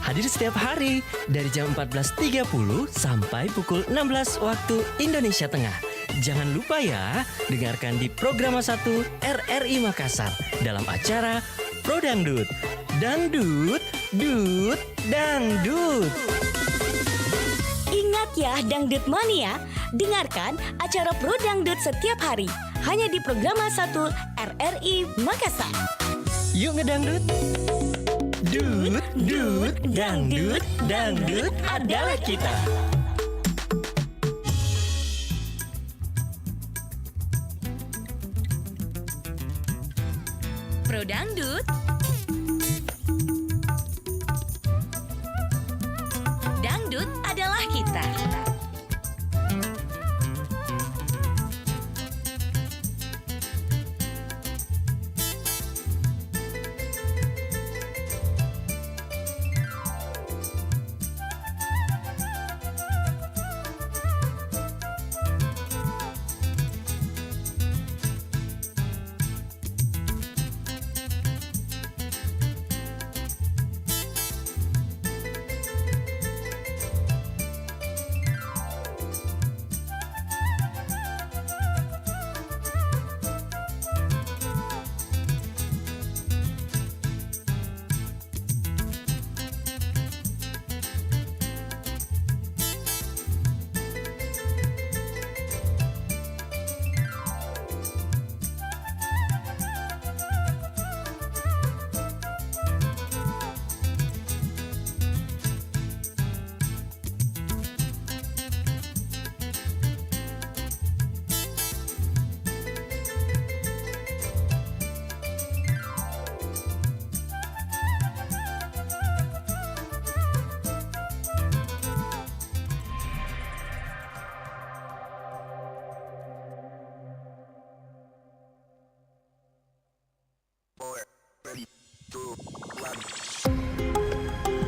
hadir setiap hari dari jam 14.30 sampai pukul 16 waktu Indonesia Tengah. Jangan lupa ya, dengarkan di Programa 1 RRI Makassar dalam acara Pro Dangdut. Dangdut, dut, dangdut. Ingat ya Dangdut Mania, dengarkan acara Pro Dangdut setiap hari hanya di Programa 1 RRI Makassar. Yuk ngedangdut. Dut, dut, dangdut, dangdut adalah kita. Pro Dangdut. Dangdut adalah kita.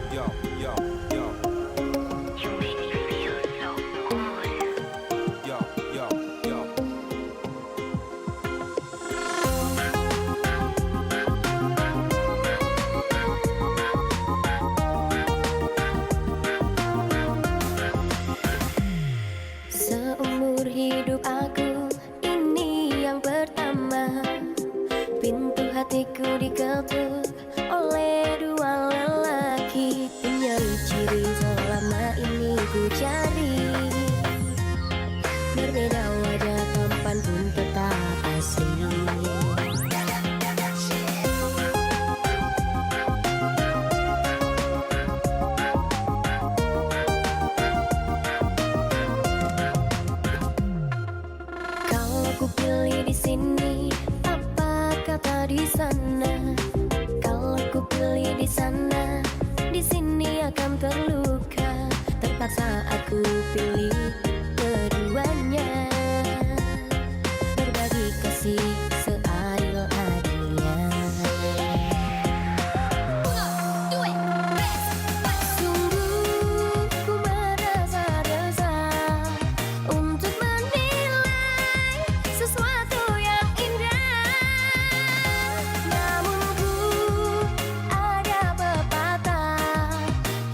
Yo, yo, yo. You make me feel so good. Yo, yo, yo. Seumur hidup aku, ini yang pertama. Pintu hatiku diketuk oleh dua lelaki. Punya ciri selama ini ku cari. Berbeda wajah kapanpun tetap asli. Kalau ku pilih di sini, apa kata di sana? Kalau ku pilih di sana, di sini akan terluka. Terpaksa aku pilih keduanya. Berbagi kasih seadil-adilnya. Sungguh ku merasa resah untuk menilai sesuatu yang indah. Namun ku ada pepatah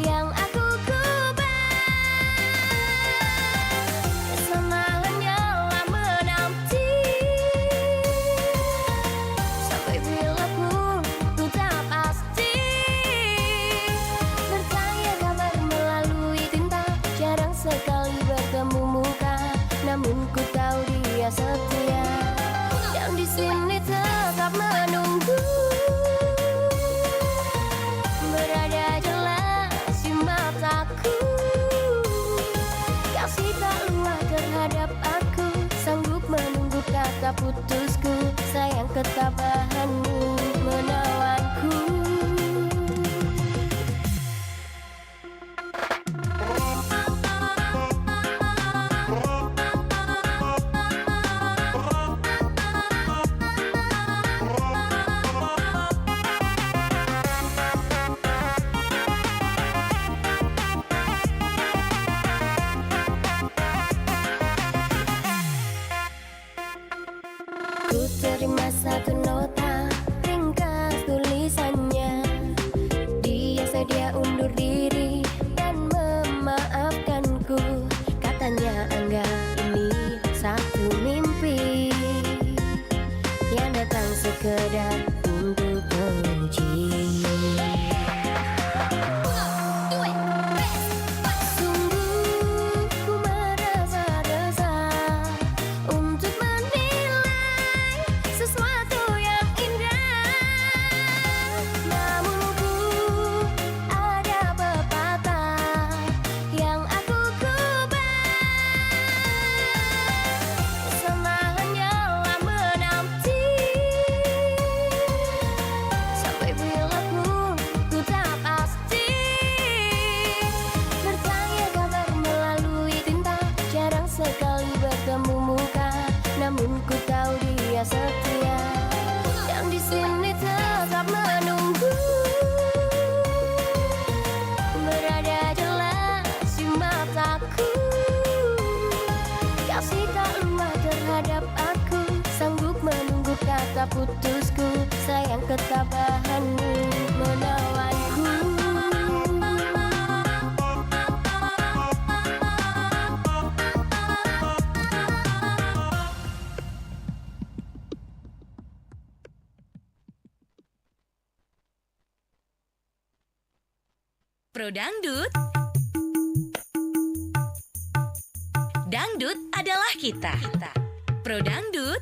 yang aku kubah. Kesana hanyalah menanti sampai bila pun ku tak pasti. Bertanya kabar melalui tinta, jarang sekali bertemu muka. Namun ku tahu dia setia dan di sini tetap menunggu. Berada jelas di mataku, kasih tak luah terhadap aku. Sanggup menunggu kata putusku, sayang ketabahanmu menawanku. Ku terima satu nota ringkas tulisannya. Dia sedia undur diri sekedar untuk puji. Sungguh ku merasa resah untuk menilai sesuatu yang indah. Namun ku ada pepatah yang aku kubah. Sama hanyalah menanti sampai bila pun ku tak pasti. Bertanya kabar melalui tinta, jarang sekali bertemu muka. Namun ku tahu dia setia dan di sini tetap menunggu. Berada jelas di mataku, kasih tak lemah terhadap aku, sanggup menunggu kata putusku. Sayang ketabahanmu menawanku. Pro Dangdut. Dangdut adalah kita. Pro Dangdut.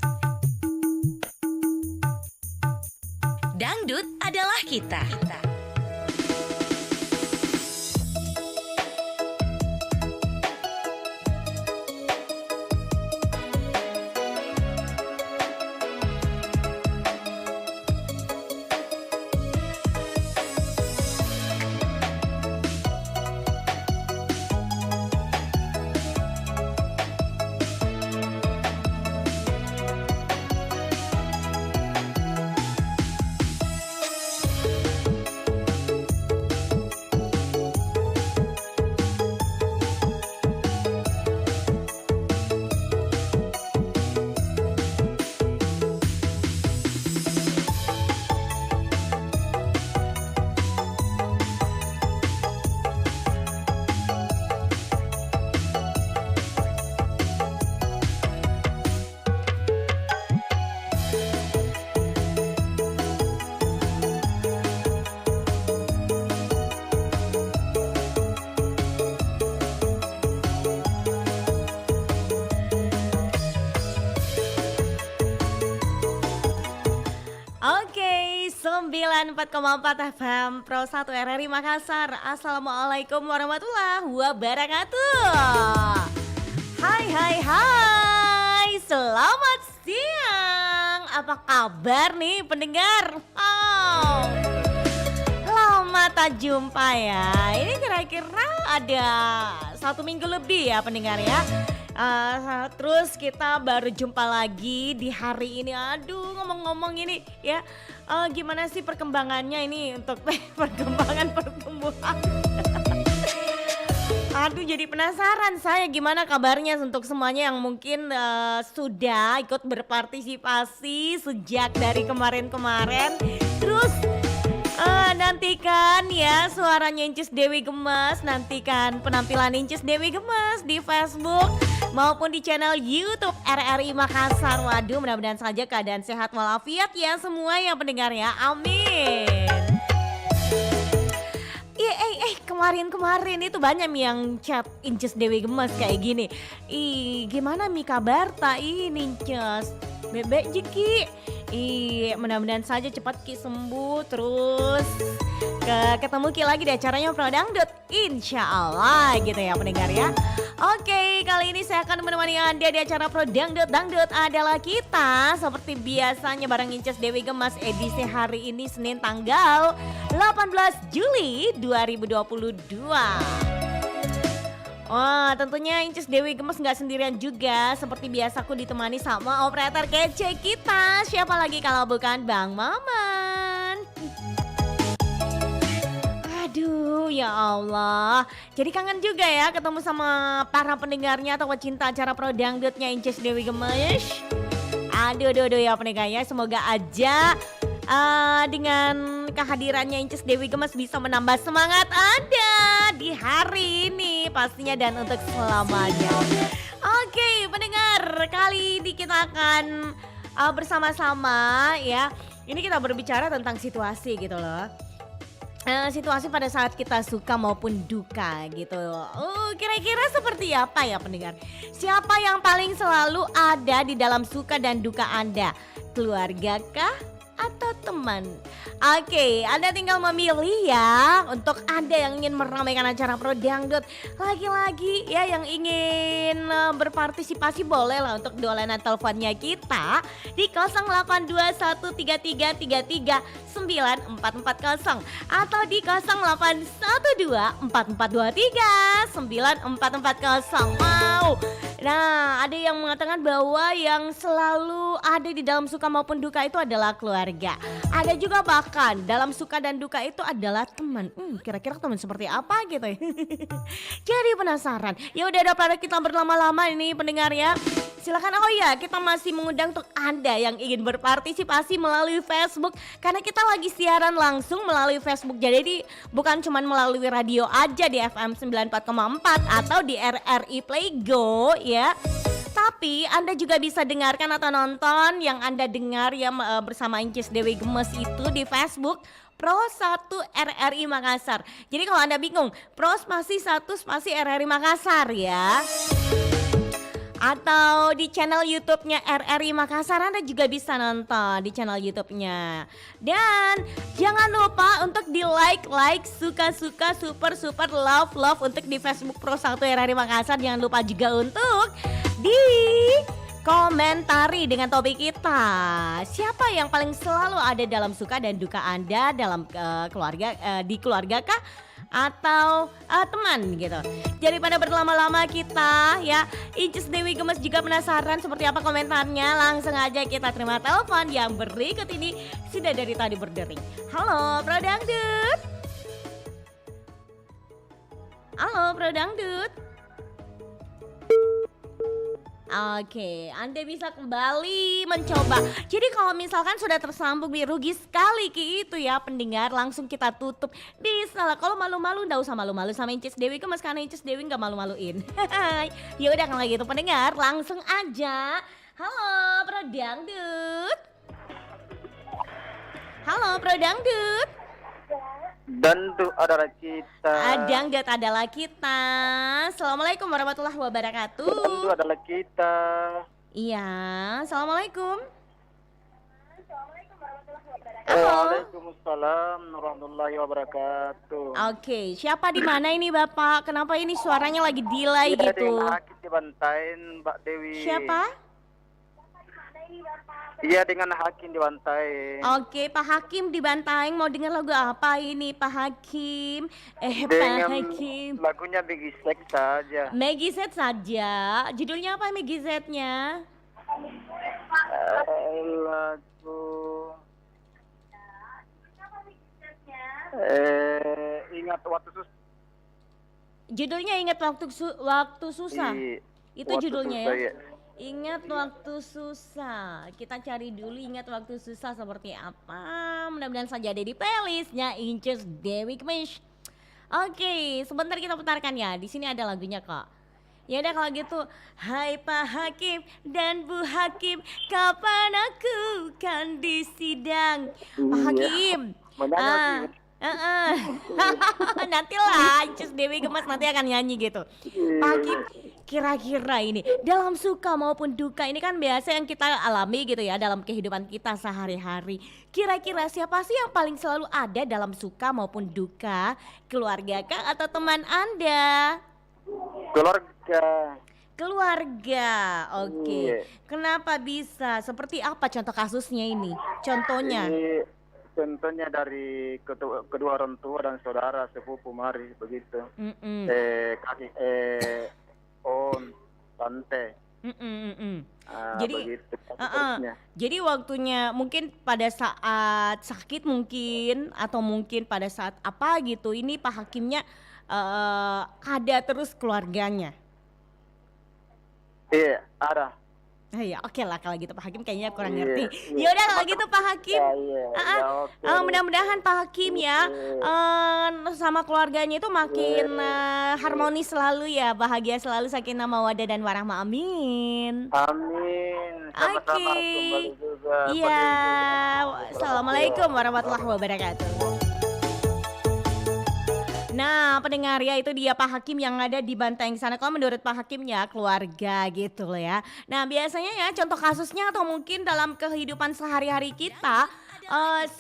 Dangdut adalah kita. Oke, 94,4 FM Pro 1 RRI Makassar. Assalamualaikum warahmatullahi wabarakatuh. Hai, selamat siang. Apa kabar nih pendengar? Lama tak jumpa ya. Ini kira-kira ada 1 minggu lebih ya pendengar ya. Terus kita baru jumpa lagi di hari ini. Aduh, ngomong-ngomong ini ya, gimana sih perkembangannya ini untuk perkembangan pertumbuhan. Aduh, jadi penasaran saya gimana kabarnya untuk semuanya yang mungkin sudah ikut berpartisipasi sejak dari kemarin-kemarin. Terus nantikan ya suaranya Incis Dewi Gemas, nantikan penampilan Incis Dewi Gemas di Facebook maupun di channel YouTube RRI Makassar. Waduh, mudah-mudahan saja keadaan sehat walafiat ya semua yang pendengar ya. Amin. Kemarin itu banyak yang chat Incis Dewi Gemas kayak gini. Gimana mi kabar tak ini Incis? Bebek Jiki. Mudah-mudahan saja cepat Ki sembuh, terus ketemu Ki lagi di acaranya Pro Dangdut, insya Allah gitu ya pendengar ya. Oke, kali ini saya akan menemani Anda di acara Pro Dangdut. Dangdut adalah kita, seperti biasanya bareng Incis Dewi Gemas edisi hari ini Senin tanggal 18 Juli 2022. Wah, tentunya Incis Dewi Gemas nggak sendirian juga. Seperti biasa aku ditemani sama operator kece kita. Siapa lagi kalau bukan Bang Maman. Aduh, ya Allah. Jadi kangen juga ya ketemu sama para pendengarnya atau pecinta acara Pro Dangdutnya Incis Dewi Gemas. Aduh ya pendengarnya, semoga aja dengan kehadirannya Incis Dewi Gemas bisa menambah semangat Anda di hari ini pastinya dan untuk selamanya. Oke pendengar, kali ini kita akan bersama-sama ya Ini kita berbicara tentang situasi gitu loh. Situasi pada saat kita suka maupun duka gitu. Kira-kira seperti apa ya pendengar? Siapa yang paling selalu ada di dalam suka dan duka Anda? Keluarga kah atau teman? Oke, Anda tinggal memilih ya. Untuk Anda yang ingin meramaikan acara Pro Dangdut, lagi-lagi ya yang ingin berpartisipasi boleh lah untuk dolanan teleponnya kita di 08121333394440 atau di 081244239440. Wow. Nah, ada yang mengatakan bahwa yang selalu ada di dalam suka maupun duka itu adalah keluarga. Ada juga bahkan dalam suka dan duka itu adalah teman. Kira-kira teman seperti apa gitu ya. Jadi penasaran. Ya udah daripada kita berlama-lama ini pendengar ya. Silakan, oh ya, kita masih mengundang untuk Anda yang ingin berpartisipasi melalui Facebook karena kita lagi siaran langsung melalui Facebook. Jadi bukan cuma melalui radio aja di FM 94,4 atau di RRI Play Go ya. Tapi Anda juga bisa dengarkan atau nonton yang Anda dengar ya bersama Incis Dewi Gemes itu di Facebook Pro 1 RRI Makassar. Jadi kalau Anda bingung, Pro spasi 1 spasi RRI Makassar ya. Atau di channel YouTube-nya RRI Makassar Anda juga bisa nonton di channel YouTube-nya. Dan jangan lupa untuk di like, suka-suka, super, love untuk di Facebook Pro 1 RRI Makassar. Jangan lupa juga untuk di komentari dengan topik kita. Siapa yang paling selalu ada dalam suka dan duka Anda dalam keluarga, di keluarga kah? Atau teman gitu. Daripada berlama-lama kita ya, Incis Dewi Gemes juga penasaran seperti apa komentarnya. Langsung aja kita terima telepon yang berikut ini sudah dari tadi berdering. Halo Pro Dangdut. Halo Pro Dangdut. Oke, Anda bisa kembali mencoba. Jadi kalau misalkan sudah tersambung, rugi sekali Ki itu ya pendengar. Langsung kita tutup. Bisa lah, kalau malu-malu nggak usah malu-malu sama Incis Dewi Gemes karena Incis Dewi nggak malu-maluin. Ya udah kalau gitu pendengar, langsung aja. Halo Pro Dangdut. Halo Pro Dangdut. Dangdut adalah kita. Dangdut adalah kita. Assalamualaikum warahmatullahi wabarakatuh. Dangdut adalah kita. Iya, assalamualaikum. Waalaikumsalam warahmatullahi wabarakatuh. Oke, siapa di mana ini Bapak? Kenapa ini suaranya lagi delay Iya, gitu? dengan Hakim dibantain Mbak Dewi. Siapa? Iya, dengan Hakim dibantai. Oke, Pak Hakim dibantai. Mau dengar lagu apa ini Pak Hakim? Pak Dengan Hakim. lagunya Biggie Sex saja. Maggie Z saja. Judulnya apa Maggie Z-nya? Lagu ingat waktu susah. Judulnya Ingat Waktu Susah. Itu Waktu judulnya susah, ya. Ingat waktu susah. Kita cari dulu ingat waktu susah seperti apa. Mudah-mudahan saja ada di playlistnya Incis Dewi Gemes. Oke, sebentar kita putarkan ya. Di sini ada lagunya kok. Ya udah kalau gitu, hai Pak Hakim dan Bu Hakim, kapan aku kan disidang? Pak Hakim. Nantilah Incis Dewi Gemes nanti akan nyanyi gitu. Pak Hakim, kira-kira ini dalam suka maupun duka ini kan biasa yang kita alami gitu ya dalam kehidupan kita sehari-hari. Kira-kira siapa sih yang paling selalu ada dalam suka maupun duka? Keluarga kah atau teman Anda? Keluarga, oke. Iya. Kenapa bisa? Seperti apa contoh kasusnya ini? Contohnya? Contohnya dari kedua orang tua dan saudara sepupu mari begitu. Kakek, om, tante. Jadi, begitu, seterusnya. jadi waktunya mungkin pada saat sakit mungkin atau mungkin pada saat apa gitu. Ini Pak Hakimnya ada terus keluarganya. Iya, ada. Ya oke lah kalau gitu Pak Hakim kayaknya kurang Iya, ngerti. iya. Ya udah kalau gitu Pak Hakim. Oke. Mudah-mudahan Pak Hakim ya sama keluarganya itu makin harmonis selalu ya, bahagia selalu, sakinah mawaddah dan warahmah, amin. Amin. Sama-sama Oke. kembali juga. Iya, assalamualaikum warahmatullahi wabarakatuh. Nah, pendengar ya, itu dia Pak Hakim yang ada di Banteng sana. Kalau menurut Pak Hakim ya keluarga gitu loh ya. Nah, biasanya ya contoh kasusnya atau mungkin dalam kehidupan sehari-hari kita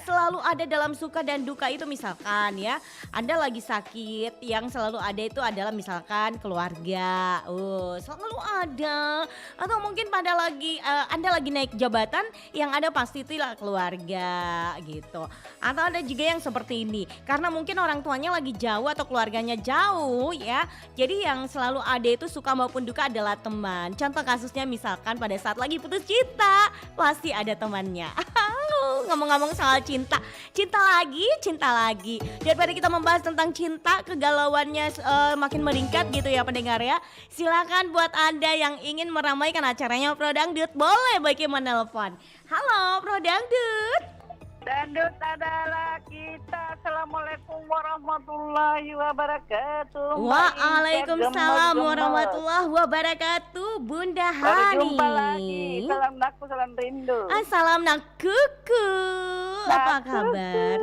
selalu ada dalam suka dan duka itu, misalkan ya Anda lagi sakit, yang selalu ada itu adalah misalkan keluarga. Selalu ada. Atau mungkin Anda lagi naik jabatan, yang ada pasti itulah keluarga gitu. Atau ada juga yang seperti ini, karena mungkin orang tuanya lagi jauh atau keluarganya jauh ya. Jadi yang selalu ada itu suka maupun duka adalah teman. Contoh kasusnya misalkan pada saat lagi putus cinta, pasti ada temannya. Ngomong-ngomong soal cinta lagi. Daripada kita membahas tentang cinta, kegalauannya makin meningkat gitu ya pendengar ya. Silakan buat Anda yang ingin meramaikan acaranya Pro Dangdut, boleh bagi menelpon. Halo Pro Dangdut. Dangdut adalah kita. Assalamualaikum warahmatullahi wabarakatuh. Waalaikumsalam warahmatullahi wabarakatuh. Bunda Hani. Berjumpa lagi. Salam nakku, salam rindu. Salam nak kuku. Apa kabar?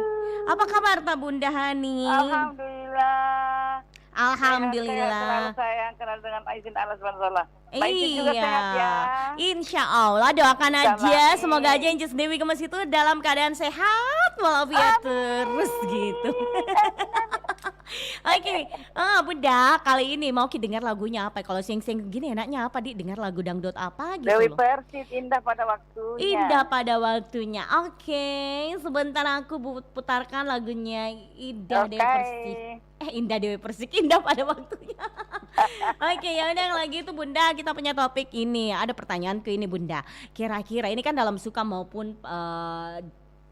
Apa kabar tak Bunda Hani? Alhamdulillah. Alhamdulillah. Selalu sayang, kenal dengan izin Allah SWT. Mbak Inces juga sehat ya. Insya Allah doakan aja, Amin. semoga aja Inces Dewi Gemes itu dalam keadaan sehat walafiat terus gitu. Oke, Bunda, kali ini mau kita dengar lagunya apa? Kalau sing-sing gini enaknya apa, dengar lagu dangdut apa gitu Dewi loh. Persik, indah pada waktunya. Indah pada waktunya. Oke, sebentar aku putarkan lagunya Indah Dewi Persik. Indah Dewi Persik, indah pada waktunya. Oke, ya udah lagi itu Bunda, kita punya topik ini. Ada pertanyaan ke ini Bunda. Kira-kira ini kan dalam suka maupun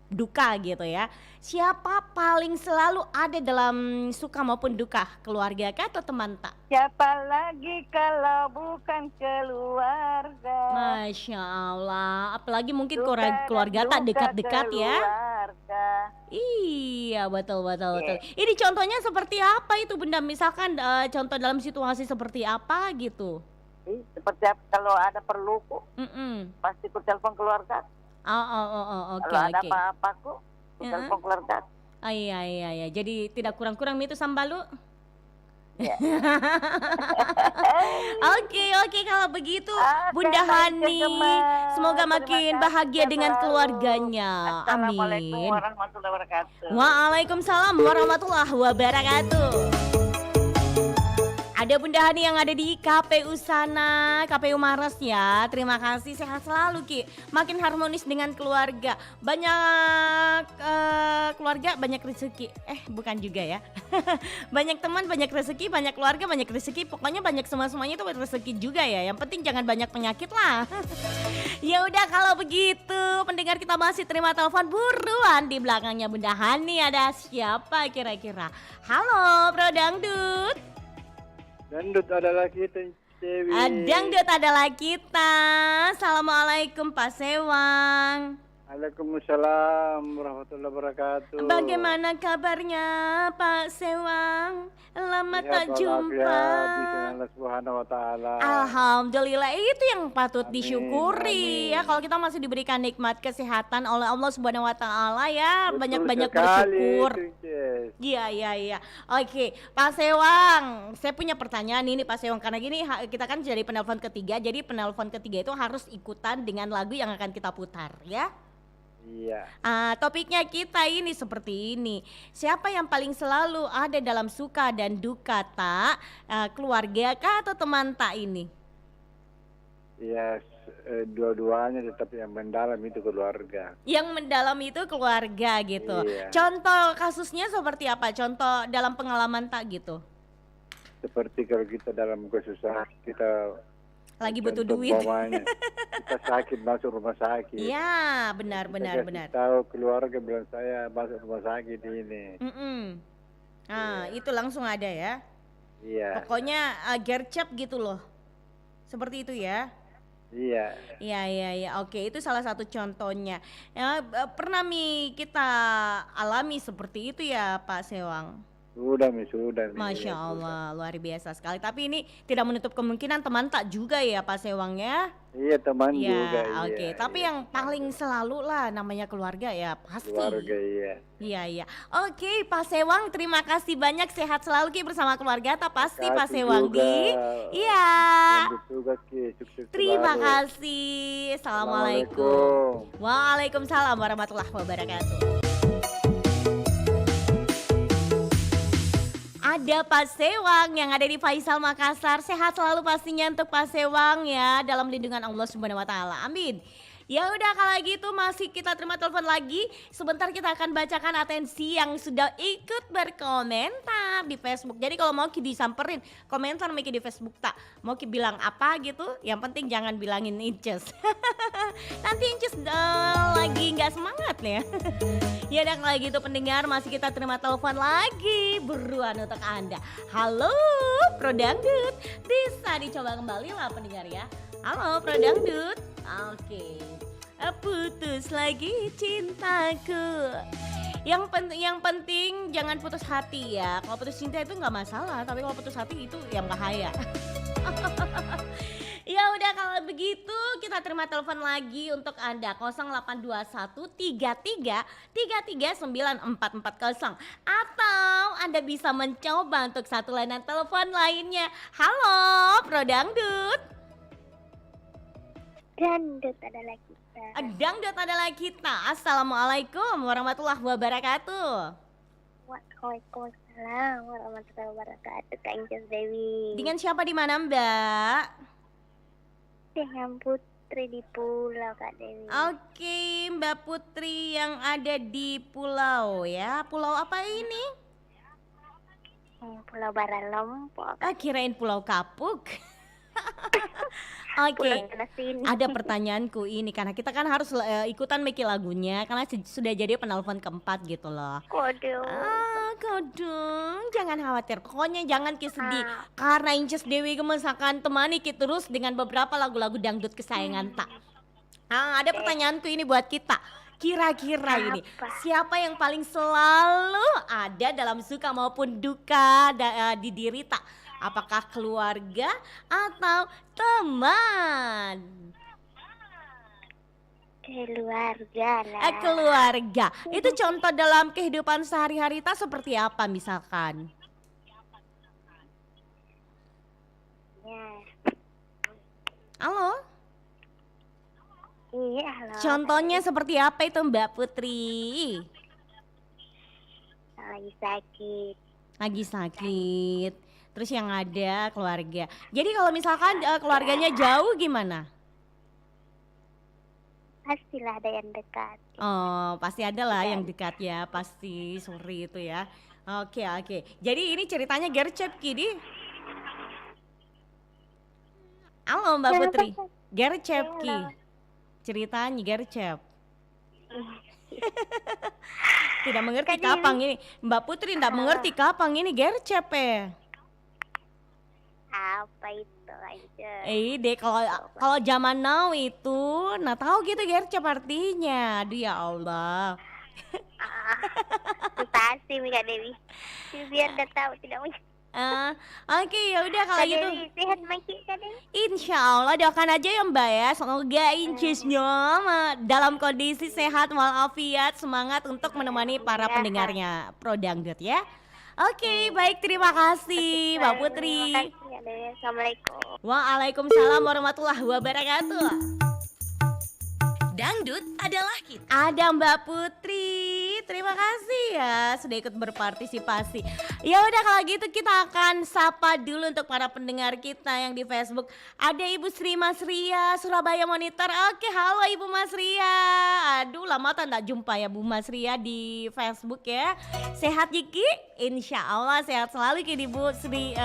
duka gitu ya. Siapa paling selalu ada dalam suka maupun duka? Keluarga kah atau teman tak? Siapa lagi kalau bukan keluarga? Masya Allah. Apalagi mungkin Duka dan keluarga tak duka dekat-dekat ya. keluarga. Iya, betul. Ini contohnya seperti apa itu Bunda? Misalkan contoh dalam situasi seperti apa gitu? Seperti apa, kalau ada perlu kok pasti ku telepon keluarga. Oke. Kalau ada apa-apa kok ku telepon keluarga. Iya. Jadi tidak kurang-kurang itu sambalu. Ya. Oke, kalau begitu Bunda Baik, Hani Gemes. semoga Terima makin kasih, bahagia dengan selalu. keluarganya. Assalamualaikum Amin. warahmatullahi wabarakatuh. Waalaikumsalam warahmatullahi wabarakatuh. Ada Bunda Hani yang ada di KPU sana, KPU Maros ya. Terima kasih, sehat selalu Ki. Makin harmonis dengan keluarga. Banyak keluarga, banyak rezeki. Bukan juga ya. Banyak teman, banyak rezeki, banyak keluarga, banyak rezeki. Pokoknya banyak semuanya itu rezeki juga ya. Yang penting jangan banyak penyakit lah. Ya udah kalau begitu, pendengar kita masih terima telepon buruan. Di belakangnya Bunda Hani ada siapa kira-kira? Halo, Bro Dangdut. Dangdut adalah kita, Dewi. Dangdut adalah kita. Assalamualaikum Pak Sewang. Waalaikumsalam warahmatullahi wabarakatuh. Bagaimana kabarnya Pak Sewang? Lama tak jumpa. Allah Subhanahu wa taala. Alhamdulillah, itu yang patut Amin, disyukuri amin. ya, kalau kita masih diberikan nikmat kesehatan oleh Allah Subhanahu wa taala ya. Betul Banyak-banyak sekali, bersyukur. Princess. Iya. Oke, Pak Sewang, saya punya pertanyaan ini Pak Sewang, karena gini kita kan jadi penelpon ketiga, jadi penelpon ketiga itu harus ikutan dengan lagu yang akan kita putar ya. Iya. Topiknya kita ini seperti ini. Siapa yang paling selalu ada dalam suka dan duka tak? Keluarga kah atau teman tak ini? Iya, dua-duanya, tetapi yang mendalam itu keluarga. Yang mendalam itu keluarga gitu. Iya. Contoh kasusnya seperti apa? Contoh dalam pengalaman tak gitu? Seperti kalau kita dalam kesusahan, kita Lagi butuh contoh duit. umpamanya, kita sakit masuk rumah sakit. Iya, benar. Kita kasih tahu keluarga bilang saya masuk rumah sakit ini. Itu langsung ada ya. Iya. Pokoknya gercep gitu loh. Seperti itu ya. Iya. Iya. Oke, itu salah satu contohnya. Ya, pernah kita alami seperti itu ya Pak Sewang? Sudah, Mi, sudah. Mi. Masya Ya, Allah, luar biasa sekali. Tapi ini tidak menutup kemungkinan teman tak juga ya Pak Sewang ya? Iya, teman Ya, juga. oke. Iya, Tapi iya. yang paling selalu lah namanya keluarga ya pasti. Keluarga, iya. Iya, iya. Oke, Pak Sewang, terima kasih banyak. Sehat selalu Ki bersama keluarga. Tak pasti Pak Kasih Sewang juga. Ki. Iya. Lanjut juga, Ki. Sukses Terima selalu. kasih. Assalamualaikum. Waalaikumsalam warahmatullahi wabarakatuh. Ada Pak Sewang yang ada di Faisal Makassar. Sehat selalu pastinya untuk Pak Sewang ya, dalam lindungan Allah Subhanahu wa taala. Amin. Ya udah kalau gitu masih kita terima telepon lagi. Sebentar kita akan bacakan atensi yang sudah ikut berkomentar di Facebook. Jadi kalau mau Ki disamperin komentar Miki di Facebook tak mau Ki bilang apa gitu, yang penting jangan bilangin Inces. Nanti Inces lagi nggak semangat ya. Ya udah kalau gitu pendengar masih kita terima telepon lagi. Buruan untuk Anda. Halo Pro Dangdut. Bisa dicoba kembali lah pendengar ya. Halo Pro Dangdut. Oke. Putus lagi cintaku. Yang penting jangan putus hati ya. Kalau putus cinta itu nggak masalah, tapi kalau putus hati itu yang bahaya. Ya udah kalau begitu kita terima telepon lagi untuk Anda 082133339440 atau Anda bisa mencoba untuk satu layanan telepon lainnya. Halo Pro Dangdut. Dangdut adalah kita. Dangdut adalah kita. Assalamualaikum warahmatullahi wabarakatuh. Waalaikumsalam warahmatullahi wabarakatuh. Kak Inces Dewi. Dengan siapa di mana Mbak? Dengan Putri di Pulau Kak Dewi. Oke, Mbak Putri yang ada di pulau ya. Pulau apa ini? Pulau Baralompok. Kirain Pulau Kapuk. Oke, ada pertanyaanku ini karena kita kan harus ikutan make lagunya karena sudah jadi penelpon keempat gitu loh. Kode. Kodong, jangan khawatir. Pokoknya jangan sedih karena Inces Dewi Gemes akan temani kita terus dengan beberapa lagu-lagu dangdut kesayangan tak. Ada pertanyaanku ini buat kita. Kira-kira ini siapa yang paling selalu ada dalam suka maupun duka di diri tak? Apakah keluarga atau teman? Keluarga lah. Keluarga. Itu contoh dalam kehidupan sehari-hari tak seperti apa misalkan? Ya. Halo? Iya, halo. Contohnya seperti apa itu Mbak Putri? Lagi sakit. Lagi sakit. Terus yang ada keluarga. Jadi kalau misalkan keluarganya jauh gimana? Pastilah ada yang dekat. Oh, pasti ada lah yang dekat ya, pasti sorry itu ya. Oke. Jadi ini ceritanya gercep Kidi. Halo Mbak Putri. Gercep Ki. Ceritanya gercep. Tidak mengerti kapang ini. Mbak Putri tidak mengerti kapang ini gercep ya. Apa itu aja? Deh kalau zaman now itu, nah tahu gitu gercep artinya. Aduh ya Allah. Pasti Mika Dewi. Biar udah tahu tidak mau. Oke, ya udah kalau Kak gitu. Dewi, sehat Maki Kak Dewi. Insya Allah doakan aja ya Mbak ya. Semoga Incesnya dalam kondisi sehat walafiat, semangat untuk menemani para pendengarnya Pro Dangdut ya. Oke, baik, terima kasih Mbak Putri. Terima kasih Kak Dewi. Assalamualaikum. Waalaikumsalam warahmatullahi wabarakatuh. Dangdut adalah kita. Ada Mbak Putri, terima kasih ya sudah ikut berpartisipasi. Ya udah kalau gitu kita akan sapa dulu untuk para pendengar kita yang di Facebook. Ada Ibu Sri Mas Ria, Surabaya Monitor. Oke, halo Ibu Mas Ria. Aduh, lama tak jumpa ya Bu Mas Ria di Facebook ya. Sehat Yiki? Insya Allah sehat selalu Ki di Bu Sri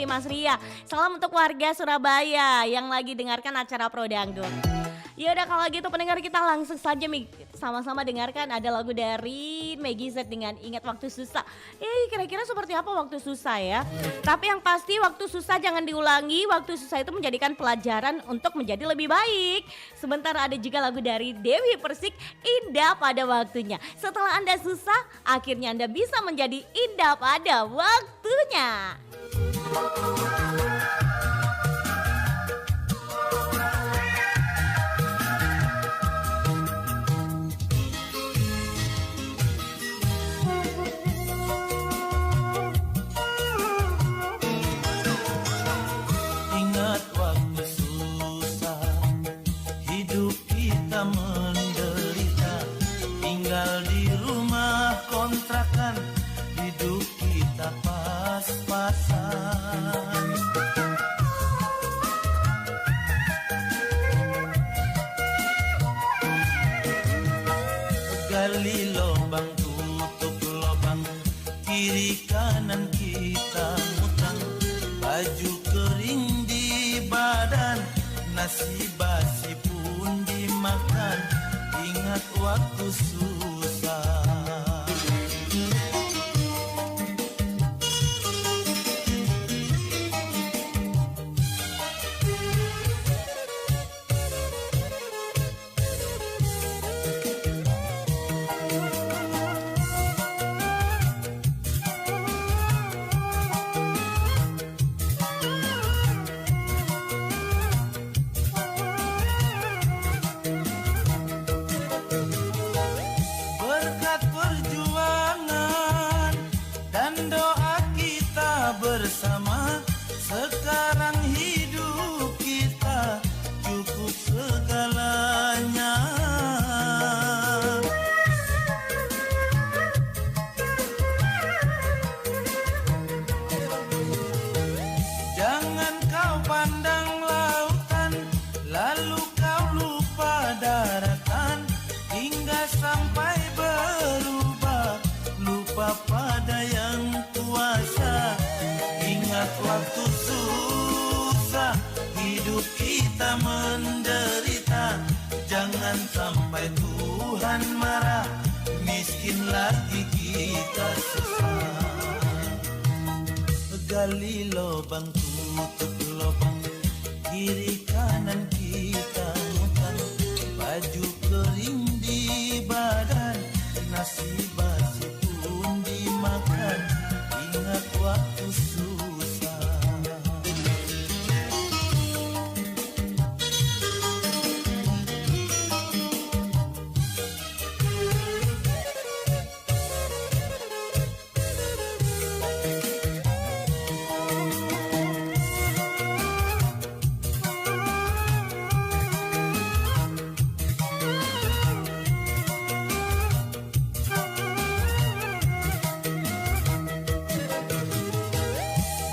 Mas Ria. Salam untuk warga Surabaya yang lagi dengarkan acara Pro Dangdut. Ya udah kalau gitu pendengar kita langsung saja sama-sama dengarkan ada lagu dari Meggy Z dengan Ingat Waktu Susah. Kira-kira seperti apa waktu susah ya? Tapi yang pasti waktu susah jangan diulangi. Waktu susah itu menjadikan pelajaran untuk menjadi lebih baik. Sebentar ada juga lagu dari Dewi Persik, Indah Pada Waktunya. Setelah Anda susah, akhirnya Anda bisa menjadi indah pada waktunya. Ingat waktu susah, hidup kita menderita, tinggal di rumah kontrakan, hidup kita pas-pasan. Gali lubang tutup lubang, kiri kanan kita mutang, baju kering di badan, nasi basi pun dimakan. Ingat waktu susah. Berkat perjuangan dan doa kita bersama, sekarang hidup kita cukup segalanya. Jangan kau pandang lautan, lalu kau lupa daratan, hingga sampai berubah, lupa pada yang kuasa. Ingat waktu susah, hidup kita menderita, jangan sampai Tuhan marah, miskin lagi kita susah. Gali lubang tutup lubang, kiri kanan kita mutang, baju kering di badan, nasi basi pun dimakan. Ingat waktu susah.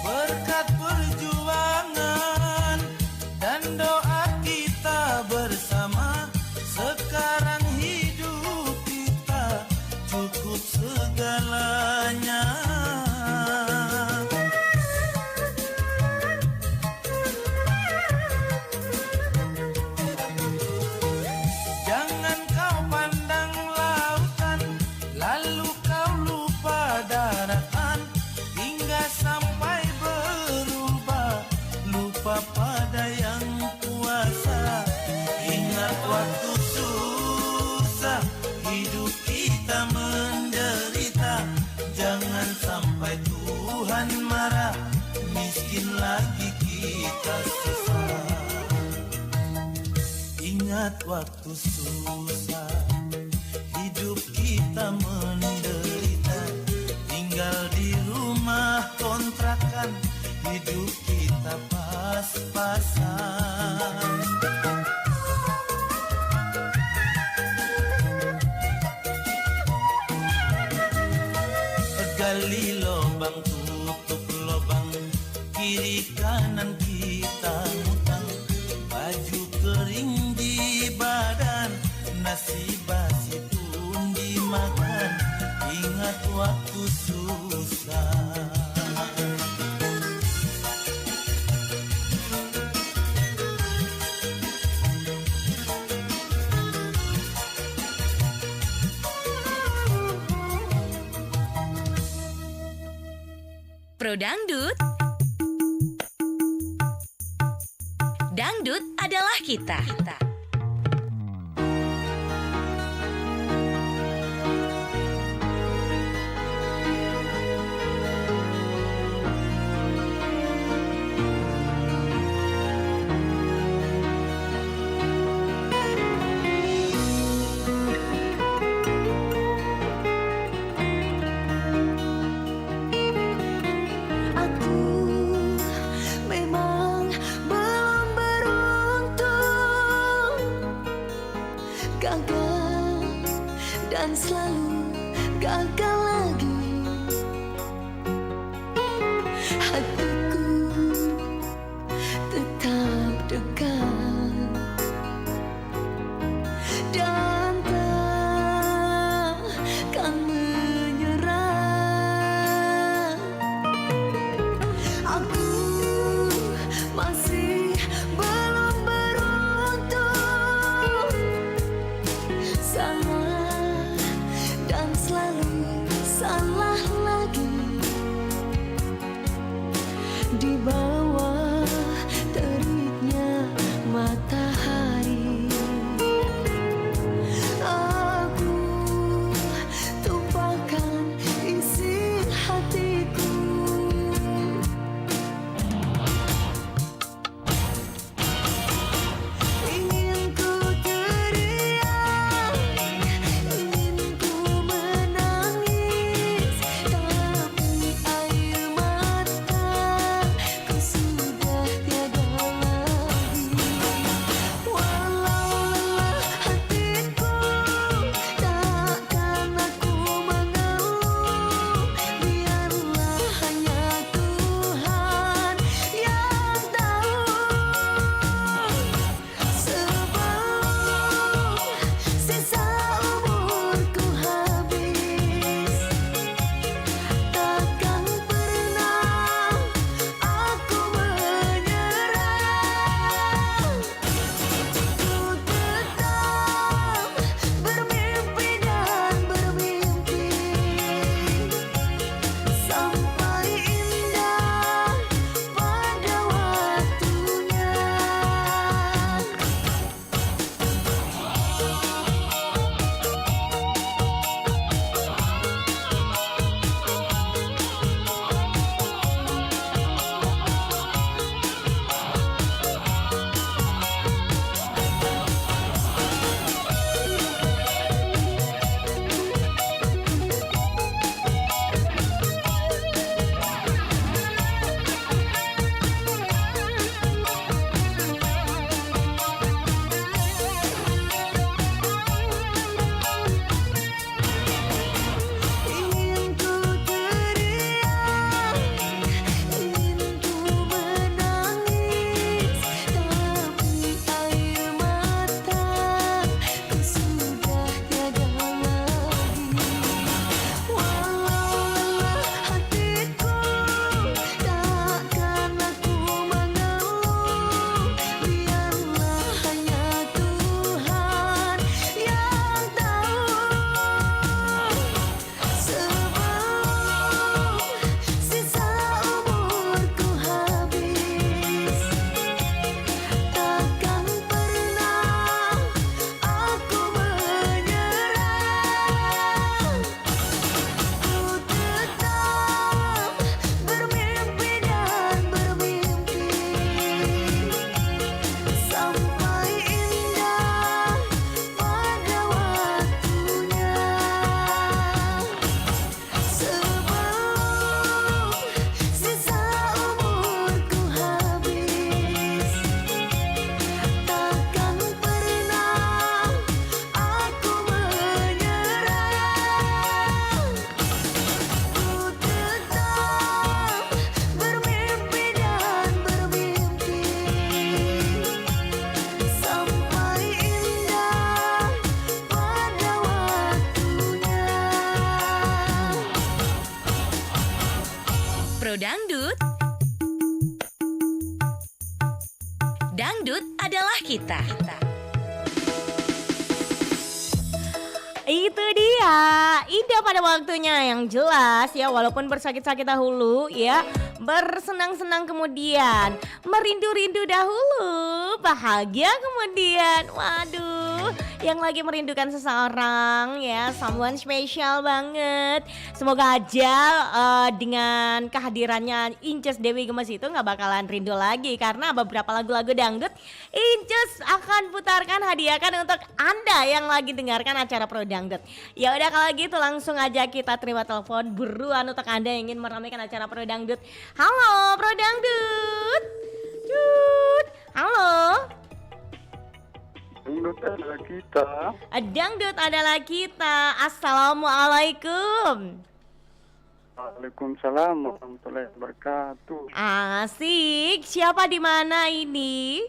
Berkat perjuangan dan doa kita bersama, sekarang hidup kita cukup segalanya. Jangan kau pandang lautan, lalu kau lupa daratan, hingga sampai berubah, lupa pada yang kuasa. Ingat waktu susah, hidup kita menderita, jangan sampai Tuhan marah, miskin lagi kita susah. Ingat waktu susah, hidup kita menderita, tinggal di rumah kontrakan, hidup kita pas-pasan. Gali lubang tutup lubang, kiri kanan kita mutang, baju kering di badan, nasi basi pun dimakan. Ingat waktu susah. Pro Dangdut. Dangdut adalah kita. Aku memang belum beruntung, gagal dan selalu gagal lagi. Hatiku tetap dekat dan takkan menyerah. Aku masih belum beruntung, salah dan selalu salah lagi. Di bawah teriknya matahari, aku tumpahkan isi hatiku. Ingin ku teriak, ingin ku menangis, tapi air mataku sudah tiada lagi. Walau lelah hatiku, takkan aku mengeluh. Biarlah hanya Tuhan yang tahu. Sebelum sisa umurku habis, takkan pernah aku menyerah. Ku tetap bermimpi dan bermimpi sampai indah pada waktunya. Ingin ku teriak, ingin ku menangis, tapi air mataku sudah tiada lagi. Walau lelah hatiku, takkan aku mengeluh. Biarlah hanya Tuhan yang tahu. Sebelum sisa umurku habis, takkan pernah aku menyerah. Ku tetap bermimpi dan bermimpi sampai indah pada waktunya. Sebelum sisa umurku habis, takkan pernah aku menyerah. Ku tetap bermimpi dan bermimpi sampai indah pada waktunya. Pro Dangdut. Dangdut adalah kita. Itu dia, indah pada waktunya yang jelas ya, walaupun bersakit-sakit dahulu ya, bersenang-senang kemudian, merindu-rindu dahulu, bahagia kemudian. Waduh, yang lagi merindukan seseorang ya, someone spesial banget. Semoga aja dengan kehadirannya Inces Dewi Gemes itu nggak bakalan rindu lagi, karena beberapa lagu-lagu dangdut Inces akan putarkan, hadiahkan untuk Anda yang lagi dengarkan acara Pro Dangdut. Ya udah kalau gitu langsung aja kita terima telepon buruan untuk Anda yang ingin meramaikan acara Pro Dangdut. Halo Pro Dangdut. Tut. Halo. Dangdut adalah kita. Dangdut adalah kita. Assalamualaikum. Waalaikumsalam warahmatullahi wabarakatuh. Asik. Siapa di mana ini?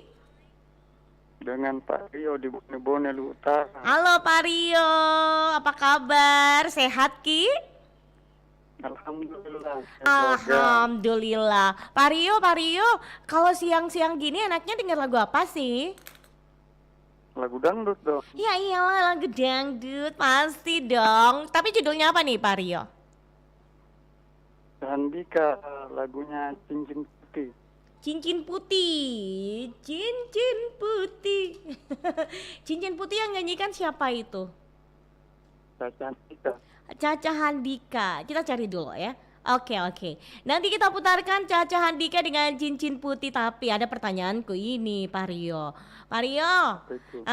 Dengan Pak Rio di Bone Utara. Halo Pak Rio, apa kabar? Sehat Ki? Alhamdulillah. Alhamdulillah. Pak Rio, kalau siang-siang gini enaknya denger lagu apa sih? Lagu dangdut dong. Ya iyalah lagu dangdut, pasti dong. Tapi judulnya apa nih Pak Rio? Handika, lagunya Cincin Putih. Cincin putih, cincin putih. Cincin putih yang nyanyikan siapa itu? Caca Handika. Caca Handika. Kita cari dulu ya. Oke. Nanti kita putarkan Caca Handika dengan cincin putih. Tapi ada pertanyaanku ini Pak Rio. Pak Rio,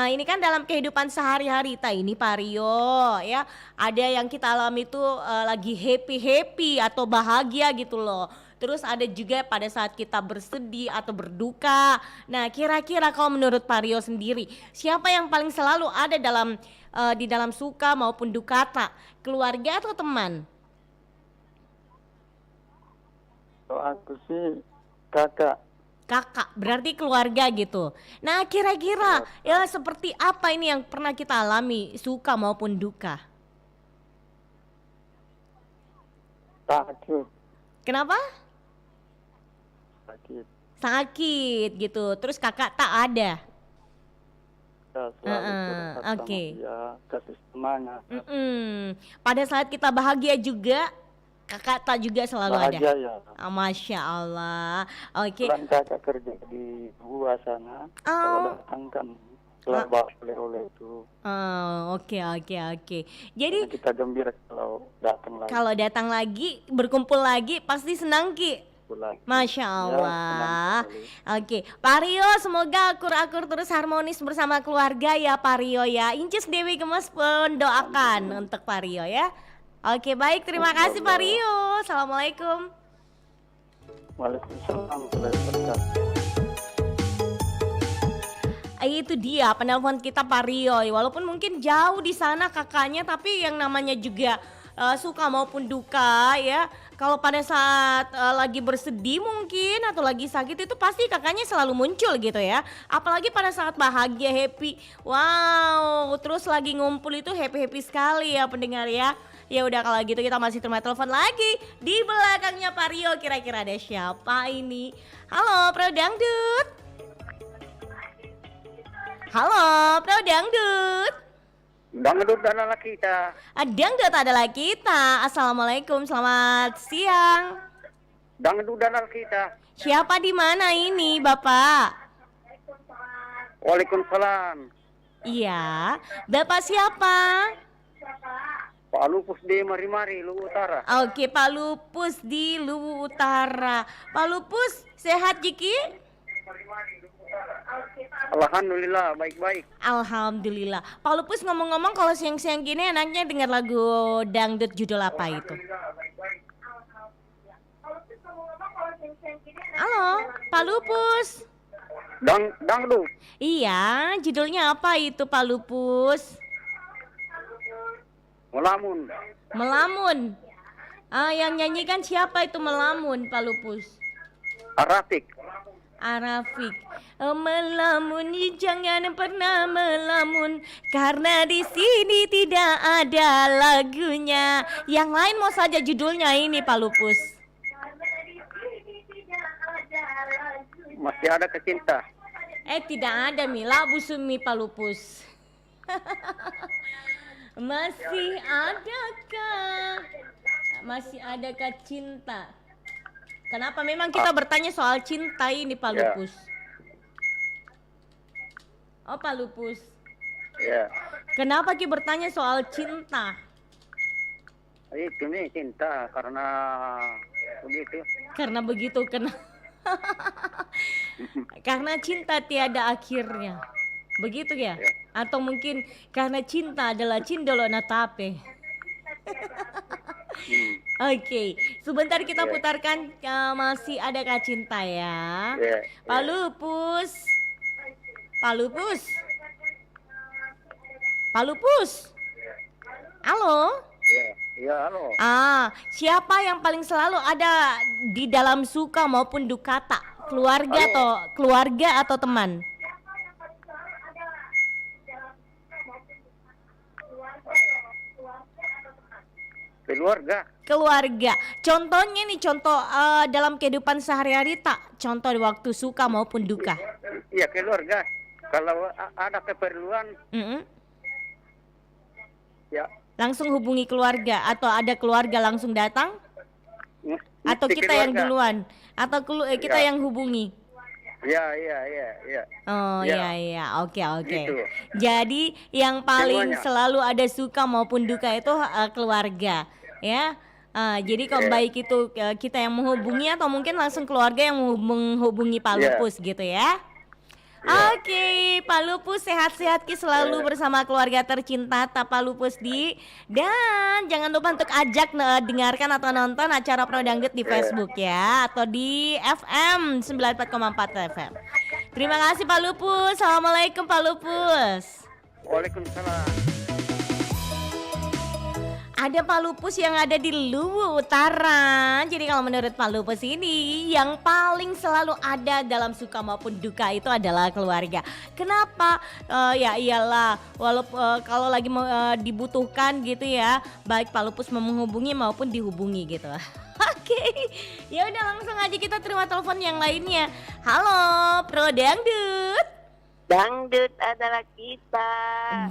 ini kan dalam kehidupan sehari-hari ini Pak Rio ya, ada yang kita alami itu lagi happy atau bahagia gitu loh. Terus ada juga pada saat kita bersedih atau berduka. Nah kira-kira kalau menurut Pak Rio sendiri, siapa yang paling selalu ada di dalam suka maupun dukata? Keluarga atau teman? Kalau aku sih kakak. Kakak, berarti keluarga gitu. Nah kira-kira ya seperti apa ini yang pernah kita alami, suka maupun duka? Sakit. Kenapa? Sakit gitu. Terus kakak tak ada. Ya, selalu Oke. Ya, kasih semangat. Pada saat kita bahagia juga, kakak tak juga selalu Bahagia, ada. ya. Masya Allah. Oke. Kebetulan kakak kerja di gua sana. Kalau datang kan selalu bawa oleh-oleh itu. Oke. Jadi Karena kita gembira kalau datang lagi. kalau datang lagi, berkumpul lagi, pasti senang Ki. Masya Allah. Oke, Pak Rio, semoga akur-akur terus harmonis bersama keluarga ya Pak Rio ya. Inces Dewi Gemes pun doakan untuk Pak Rio ya. Oke, baik, terima kasih Pak Rio. Assalamualaikum. Waalaikumsalam warahmatullahi wabarakatuh. Itu dia penelpon kita Pak Rio. Walaupun mungkin jauh di sana kakaknya, tapi yang namanya juga suka maupun duka ya. Kalau pada saat lagi bersedih mungkin atau lagi sakit itu pasti kakaknya selalu muncul gitu ya. Apalagi pada saat bahagia, happy. Wow, terus lagi ngumpul itu happy sekali ya pendengar ya. Ya udah kalau gitu kita masih terima telepon lagi. Di belakangnya Pak Rio kira-kira ada siapa ini? Halo Pro Dangdut. Halo Pro Dangdut. Dangdut adalah kita. Dangdut adalah kita. Assalamualaikum, selamat siang. Dangdut adalah kita. Siapa di mana ini, Bapak? Waalaikumsalam. Iya, Bapak siapa? Pak Lupus di Mari-Mari, Luwu Utara. Oke, Pak Lupus di Luwu Utara. Pak Lupus, sehat Jiki? Alhamdulillah, baik-baik. Alhamdulillah. Pak Lupus ngomong-ngomong kalau siang-siang gini enaknya dengar lagu dangdut judul apa itu? Halo, Pak Lupus. Dangdut. Iya, judulnya apa itu Pak Lupus? Melamun. Melamun. Yang nyanyikan siapa itu Melamun, Pak Lupus? Arafik. Arafik. Melamun, jangan pernah melamun, karena di sini tidak ada lagunya. Yang lain mau saja judulnya ini Pak Lupus. Masih ada kecinta. Tidak ada Mila Busumi Pak Lupus. Masih adakah? Masih adakah cinta? Kenapa memang kita bertanya soal cinta ini Pak Lupus? Oh Pak Lupus. Ya. Kenapa Ki bertanya soal cinta? Itu nih cinta karena begitu. Karena begitu karena cinta tiada akhirnya. Begitu ya? Atau mungkin karena cinta adalah cindolo natape. Oke, sebentar kita putarkan masih adakah cinta ya. Pak Lupus. Pak Lupus. Pak Lupus. Halo? Ya, halo. Siapa yang paling selalu ada di dalam suka maupun dukata? Keluarga atau teman? Keluarga. Contohnya nih, dalam kehidupan sehari-hari tak? Contoh di waktu suka maupun duka. Iya, keluarga. Kalau ada keperluan, ya. Langsung hubungi keluarga atau ada keluarga langsung datang? Atau kita yang duluan? Atau kita yang hubungi? Iya. Oh Ya. iya, oke. Gitu. Jadi yang paling Semuanya. selalu ada suka maupun duka itu keluarga, ya. Jadi kalau baik itu kita yang menghubungi atau mungkin langsung keluarga yang menghubungi Pak Lupus gitu ya. Oke, Pak Lupus sehat-sehat Ki selalu bersama keluarga tercinta Pak Lupus dan jangan lupa untuk ajak dengarkan atau nonton acara Pro Dangdut di Facebook ya atau di FM 94,4 FM. Terima kasih Pak Lupus. Assalamualaikum Pak Lupus. Waalaikumsalam. Ada Pak Lupus yang ada di Luwu Utara. Jadi kalau menurut Pak Lupus ini yang paling selalu ada dalam suka maupun duka itu adalah keluarga. Kenapa? Ya iyalah, walaupun kalau lagi dibutuhkan gitu ya, baik Pak Lupus menghubungi maupun dihubungi gitu. Oke, ya udah langsung aja kita terima telepon yang lainnya. Halo, Pro Dangdut. Dangdut adalah kita.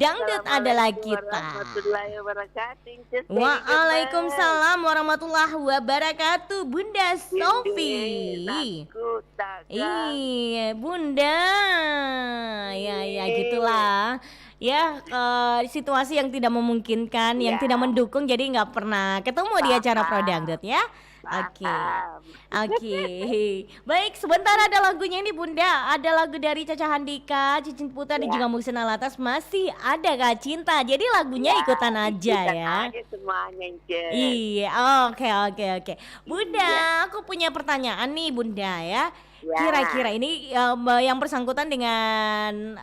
Dangdut adalah kita. Warahmatullahi wabarakatuh. Waalaikumsalam warahmatullahi wabarakatuh. Bunda Sofi. Iya, Bunda. Ya gitulah. Ya situasi yang tidak memungkinkan, yang tidak mendukung, jadi nggak pernah ketemu di acara Pro Dangdut ya. Oke. Baik, sebentar ada lagunya ini Bunda. Ada lagu dari Caca Handika, Cicin Putra dan juga Muhsin Alatas. Masih ada Kak Cinta. Jadi lagunya ikutan aja ya. Semuanya, iya, oke. Bunda, aku punya pertanyaan nih Bunda ya. Kira-kira ini yang bersangkutan dengan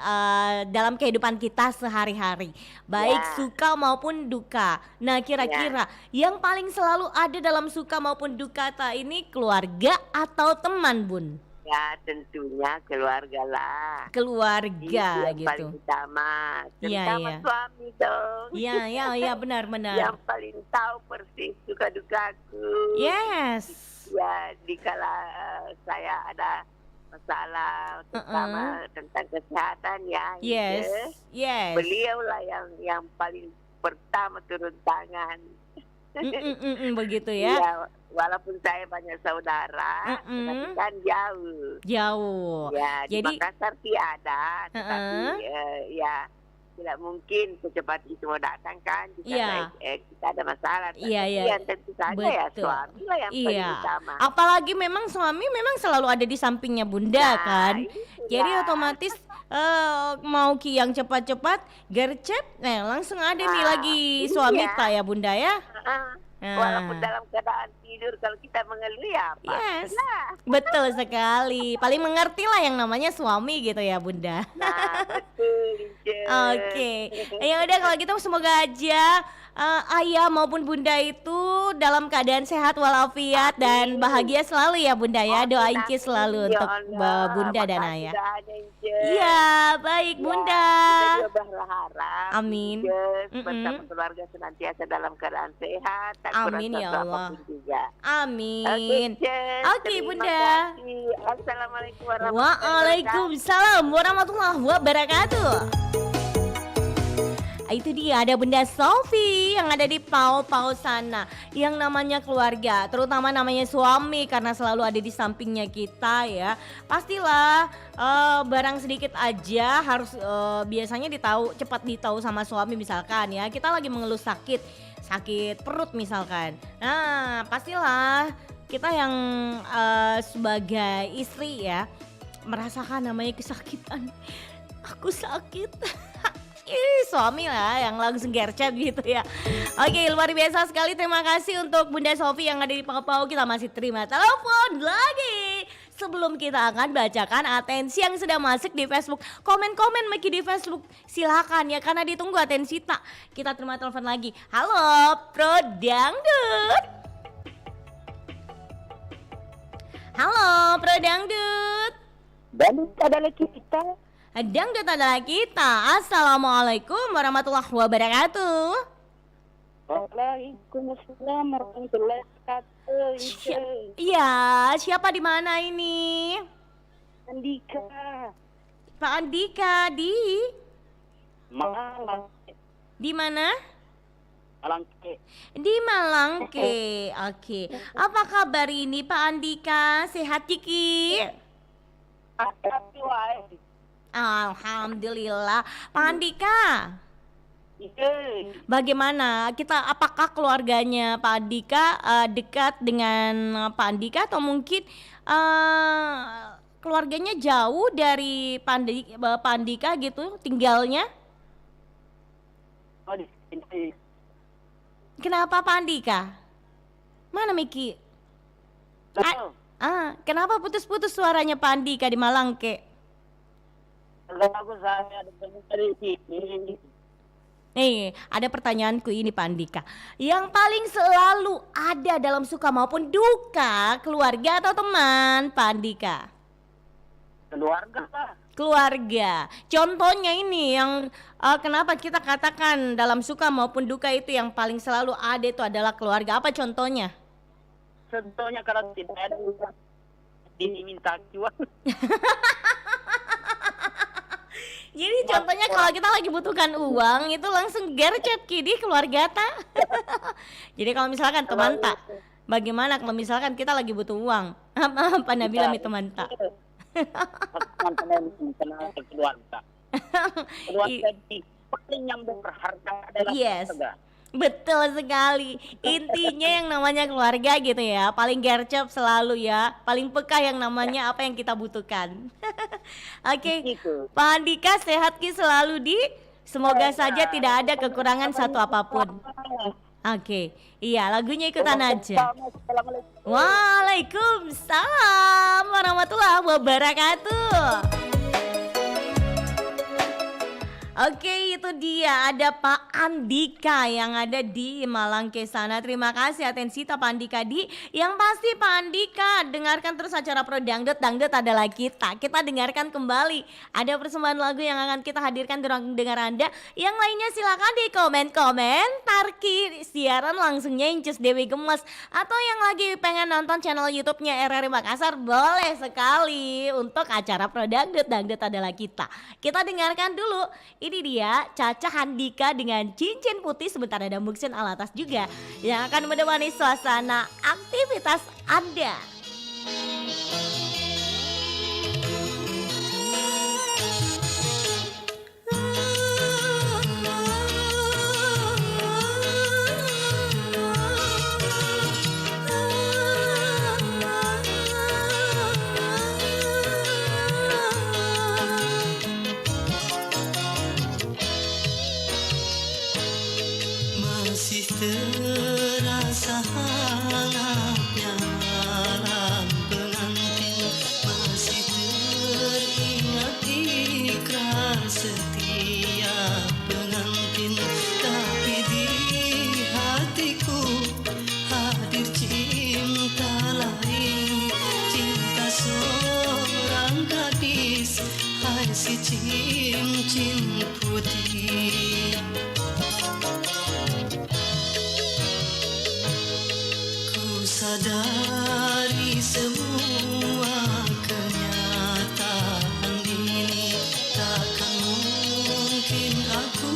dalam kehidupan kita sehari-hari, baik suka maupun duka. Nah kira-kira yang paling selalu ada dalam suka maupun duka ini keluarga atau teman Bun? Ya tentunya keluarga lah. Keluarga yang gitu. paling utama, terutama Iya. suami dong. Iya benar. Yang paling tahu persis suka dukaku. Yes. Ya dikala saya ada masalah terutama tentang kesehatan ya. Yes. Beliau lah yang paling pertama turun tangan. Begitu ya. Ya, walaupun saya banyak saudara, tapi kan jauh. Ya, di Jadi Makassar sih ada, tetapi ya tidak mungkin secepat itu mau datang kan. Kita ada masalah. Iya. Tentu saja ya suami lah yang paling utama. Apalagi memang suami memang selalu ada di sampingnya Bunda kan. Jadi otomatis mau Ki yang cepat-cepat gercep, langsung ada nih lagi suami tak ya Bunda ya. Walaupun dalam keadaan tidur kalau kita mengeluh ya apa? Yes. Betul sekali. Paling mengerti lah yang namanya suami gitu ya Bunda. Nah, betul. Oke. Ya udah kalau gitu semoga aja ayah maupun Bunda itu dalam keadaan sehat walafiat dan bahagia selalu ya Bunda ya. Doain Ki selalu untuk Bunda dan ayah. Iya, baik Bunda. Kita juga berharap Amin. bersama keluarga senantiasa dalam keadaan sehat. Amin ya Allah. Juga. Amin. Oke Bunda. Kasih. Assalamualaikum warahmatullahi wabarakatuh. Waalaikumsalam warahmatullahi wabarakatuh. Itu dia, ada Bunda Sofi yang ada di Pau sana. Yang namanya keluarga, terutama namanya suami, karena selalu ada di sampingnya kita ya. Pastilah barang sedikit aja harus biasanya cepat ditahu sama suami, misalkan ya kita lagi mengeluh sakit perut misalkan. Nah pastilah kita yang sebagai istri ya merasakan namanya kesakitan. Aku sakit. Suami lah yang langsung gercep gitu ya. Oke, luar biasa sekali. Terima kasih untuk Bunda Sofi yang ada di Pau. Kita masih terima telepon lagi. Sebelum kita akan bacakan atensi yang sudah masuk di Facebook. Komen-komen Miki di Facebook silakan ya, karena ditunggu atensi tak. Kita terima telepon lagi. Halo Pro Dangdut. Halo Pro Dangdut. Dangdut adalah kita. Dangdut adalah kita. Assalamualaikum warahmatullahi wabarakatuh. Waalaikumsalam warahmatullahi wabarakatuh. Iya, siapa di mana ini? Andika. Pak Andika di Malang. Di mana? Malangke. Di Malangke. Oke. Apa kabar ini Pak Andika? Sehat Ciki? Alhamdulillah. Pak Andika, bagaimana apakah keluarganya Pak Andika dekat dengan Pak Andika, atau mungkin keluarganya jauh dari Pak Andika gitu tinggalnya? Kenapa Pak Andika? Mana Miki? Kenapa putus-putus suaranya Pak Andika di Malangke? Nih, ada pertanyaanku ini Pak Andika. Yang paling selalu ada dalam suka maupun duka, keluarga atau teman Pak Andika? Keluarga Pak. Keluarga. Contohnya ini yang kenapa kita katakan dalam suka maupun duka itu yang paling selalu ada itu adalah keluarga. Apa contohnya? Contohnya kalau tidak ada diminta uang. Jadi contohnya kalau kita lagi butuhkan uang itu langsung gercep di keluarga ta. Jadi kalau misalkan teman tak, bagaimana kalau misalkan kita lagi butuh uang? Apa Nabila mi teman tak? Keluarga. Keluarga paling yang berharga adalah keluarga. Betul sekali. Intinya yang namanya keluarga gitu ya, paling gercep selalu ya, paling peka yang namanya apa yang kita butuhkan. Oke. Pak Andika sehat Ki selalu di. Semoga saja tidak ada kekurangan satu apapun. Oke. Iya, lagunya ikutan aja. Waalaikumsalam warahmatullahi wabarakatuh. Oke, itu dia ada Pak Andika yang ada di Malangke sana. Terima kasih atensi Pak Andika di. Yang pasti Pak Andika dengarkan terus acara Pro Dangdut. Dangdut adalah kita. Kita dengarkan kembali. Ada persembahan lagu yang akan kita hadirkan di ruang dengar Anda. Yang lainnya silakan di komen-komentar Ki. Siaran langsungnya Incus Dewi Gemes. Atau yang lagi pengen nonton channel YouTube-nya RRI Makassar, boleh sekali untuk acara Pro Dangdut. Dangdut adalah kita. Kita dengarkan dulu. Ini dia Caca Handika dengan Cincin Putih. Sebentar ada Muksin Alatas juga yang akan menemani suasana aktivitas Anda. Masih terasa hangatnya malam pengantin, masih teringat ikrar setiap pengantin, tapi di hatiku hadir cinta lain, cinta seorang gadis, hai si cincin putih. Sadari semua kenyataan ini, takkan mungkin aku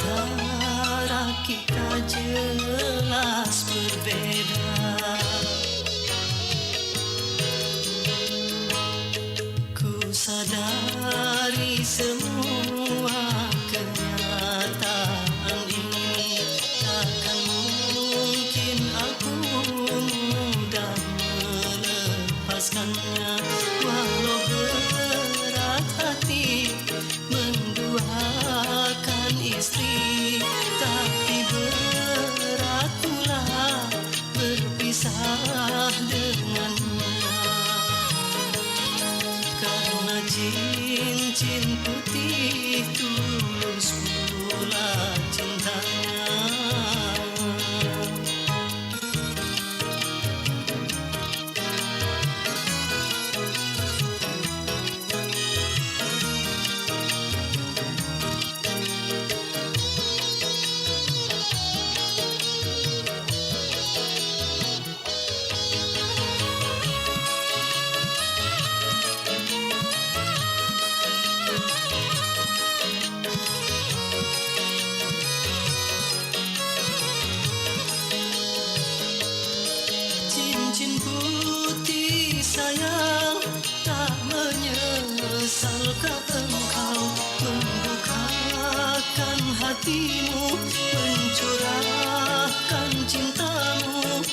antara kita jelas berbeda. Ku sadari semua kenyataan ini, takkan mungkin aku mudah melepaskannya. Walau berat hati menduakan istri, tapi berat pula berpisah dengannya. Karena cincin putih tulus pula cintanya. Cincin putih sayang, tak menyesalkah engkau membukakan hatimu, mencurahkan cintamu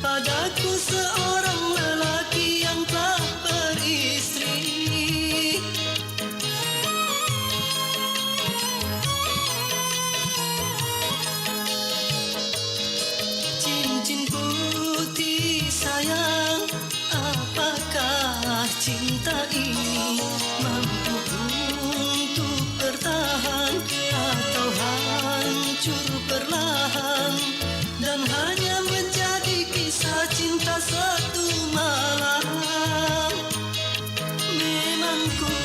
padaku, seorang lelaki yang telah beristri. Cincin putih sayang, apakah cinta ini mampu untuk bertahan atau hancur perlahan dan hanya menjadi kisah cinta satu malam? Memang ku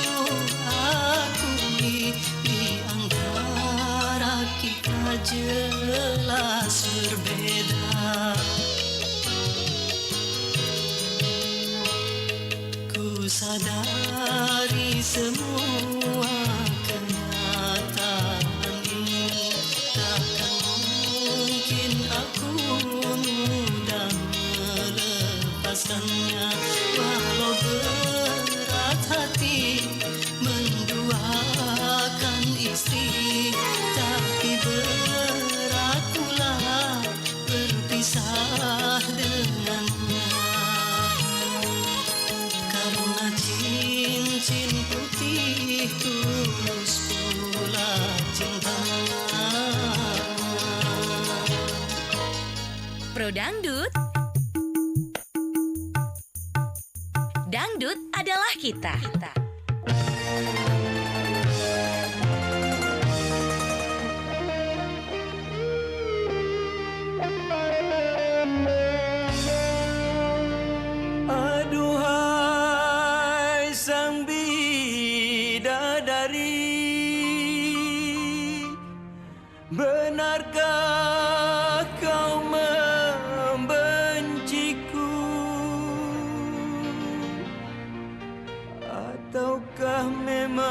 akui di antara kita jelas berbeda. Ku sadari semua kenyataan ini, takkan mungkin aku mudah melepaskannya. Walau berat hati menduakan istri, tapi berat pula berpisah dengannya. Karena cincin putih tulus pula cintanya. Pro Dangdut. Dangdut adalah kita. Aduhai sang bidadari, benarkah kau membenciku, ataukah memang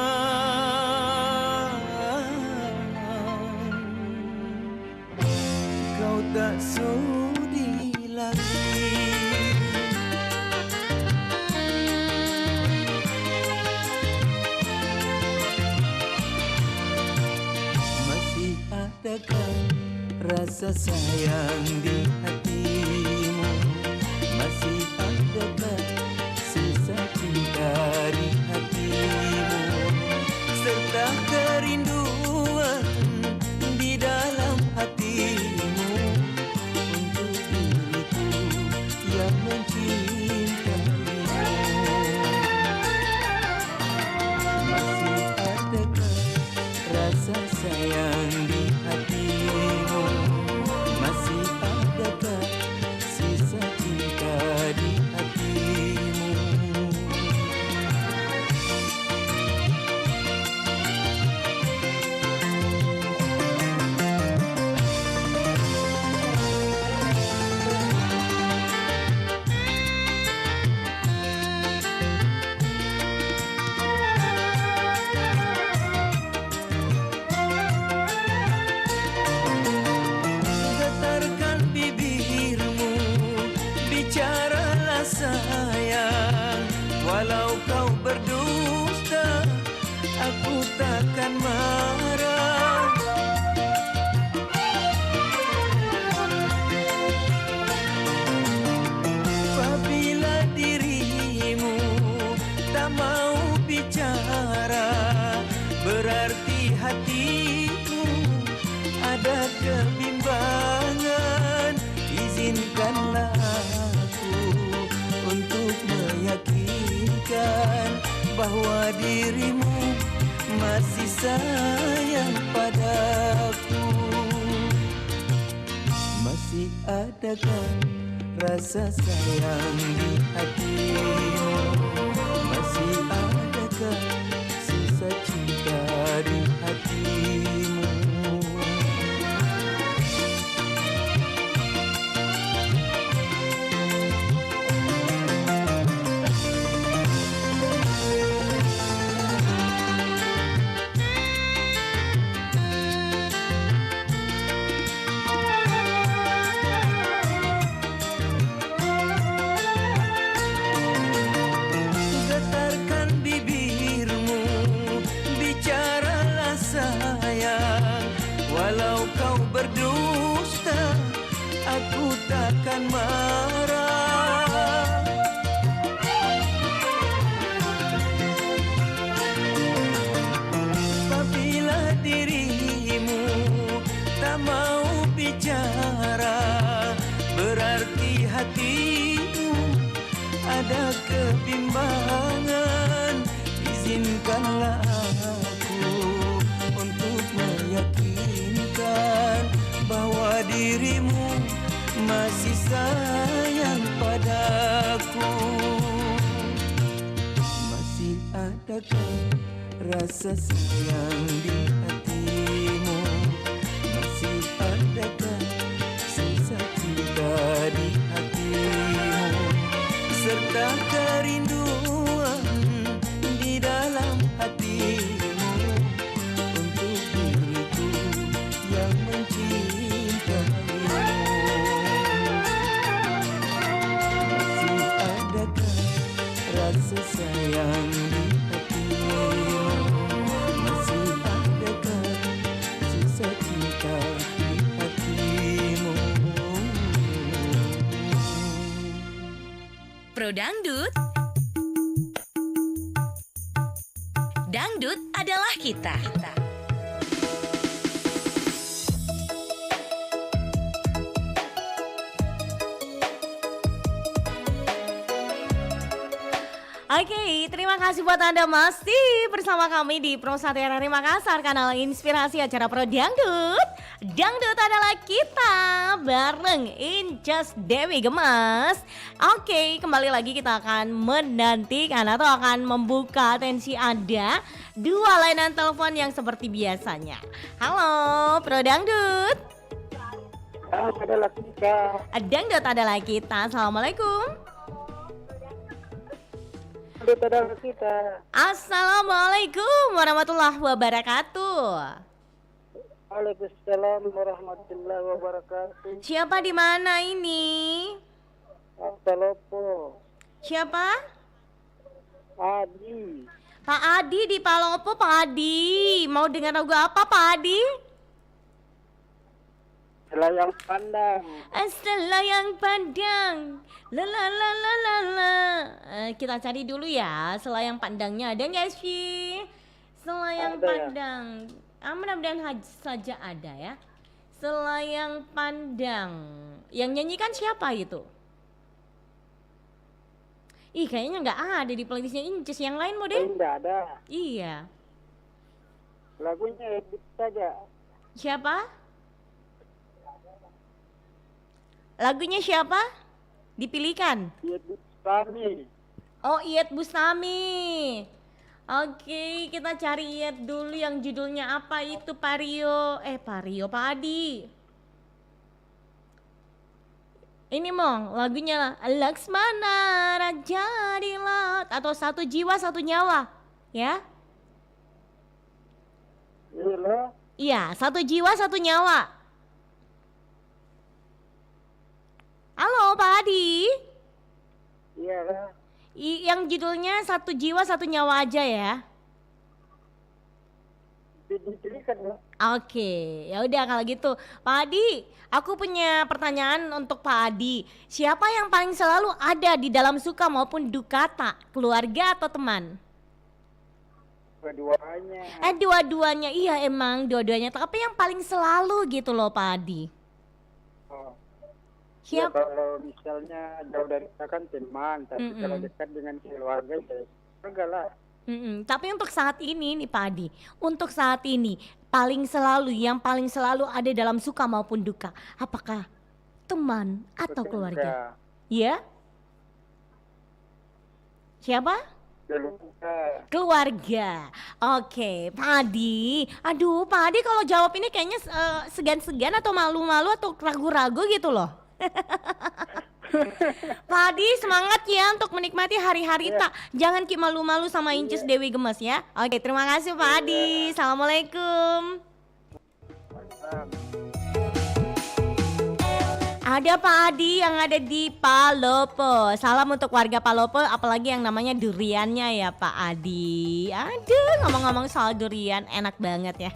kau tak sudi lagi? Adakah rasa sayang di hatimu? Masih adakah sisa cinta di hatimu? Serta kerinduan di dalam hatimu untuk diriku yang mencintaimu. Masih adakah rasa sayang di hatimu? Masih adakah sisa cinta di hatimu? marah. Apabila dirimu tak mau bicara, berarti hatimu ada kebimbangan. Izinkanlah aku untuk meyakinkan bahwa dirimu masih sayang padaku. Masih adakah rasa sayang di hatimu? Masih adakah sisa cinta di hatimu? Getarkan bibirmu, bicaralah sayang. Walau kau berdusta, aku takkan marah. Apabila dirimu tak mau bicara, berarti hatimu ada kebimbangan. Izinkanlah aku untuk meyakinkan bahwa dirimu masih sayang padaku. Masih adakah rasa sayang di hatimu? Masih adakah sisa cinta di hatimu? Serta kerinduan di dalam hatimu untuk diriku yang mencintaimu. Masih adakah rasa sayang di hatimu? Masih adakah sisa cinta di hatimu? Pro Dangdut. Dangdut adalah kita. Oke, terima kasih buat Anda masih bersama kami di Pro 1 RRI Makassar, kanal inspirasi acara Pro Dangdut. Dangdut adalah kita bareng Incas Dewi Gemas. Oke, kembali lagi kita akan menantikan atau akan membuka atensi Anda dua layanan telepon yang seperti biasanya. Halo, Pro Dangdut. Adalah kita. Dangdut adalah kita. Assalamualaikum. Dangdut adalah kita. Assalamualaikum warahmatullahi wabarakatuh. Waalaikumsalam warahmatullahi wabarakatuh. Siapa di mana ini? Palopo. Siapa? Adi. Pak Adi di Palopo, Pak Adi. Mau dengar lagu apa, Pak Adi? Selayang pandang. Selayang pandang. La la la la la la. Kita cari dulu ya, selayang pandangnya ada nggak sih? Selayang Ada, ya. pandang. Mudah-mudahan saja ada ya. Selayang pandang. Yang nyanyikan siapa itu? Ih, kayaknya nggak ada di playlistnya Inces. Yang lain mau deh? Tidak ada. Iya. Lagunya edit saja. Siapa? Lagunya siapa? Dipilihkan. Iyet Bustami. Oh, Iyet Bustami. Oke, kita cari Iyet dulu yang judulnya apa itu, Pak Rio. Pak Rio, Pak Adi. Ini mong, lagunya Laksmana Raja di Laut atau Satu Jiwa Satu Nyawa, ya? Iya, Satu Jiwa Satu Nyawa. Halo Pak Adi. Iya. Yang judulnya Satu Jiwa Satu Nyawa aja ya. Oke, ya udah kalau gitu. Pak Adi, aku punya pertanyaan untuk Pak Adi. Siapa yang paling selalu ada di dalam suka maupun duka tak? Keluarga atau teman? Dua-duanya. Dua-duanya. Iya emang dua-duanya. Tapi yang paling selalu gitu loh Pak Adi. Ya, kalau misalnya jauh dari kita kan teman, tapi kalau dekat dengan keluarga ya keluarga lah. Tapi untuk saat ini nih Pak Adi, untuk saat ini yang paling selalu ada dalam suka maupun duka, apakah teman atau keluarga? Ya? Siapa? Keluarga. Oke, Pak Adi. Aduh, Pak Adi kalau jawab ini kayaknya segan-segan atau malu-malu atau ragu-ragu gitu loh. Pak Adi semangat ya untuk menikmati hari-hari tak. Jangan ki malu-malu sama Inces Dewi Gemes ya. Oke, terima kasih Pak Adi. Assalamualaikum. Ada Pak Adi yang ada di Palopo. Salam untuk warga Palopo, apalagi yang namanya duriannya ya Pak Adi. Aduh, ngomong-ngomong soal durian enak banget ya.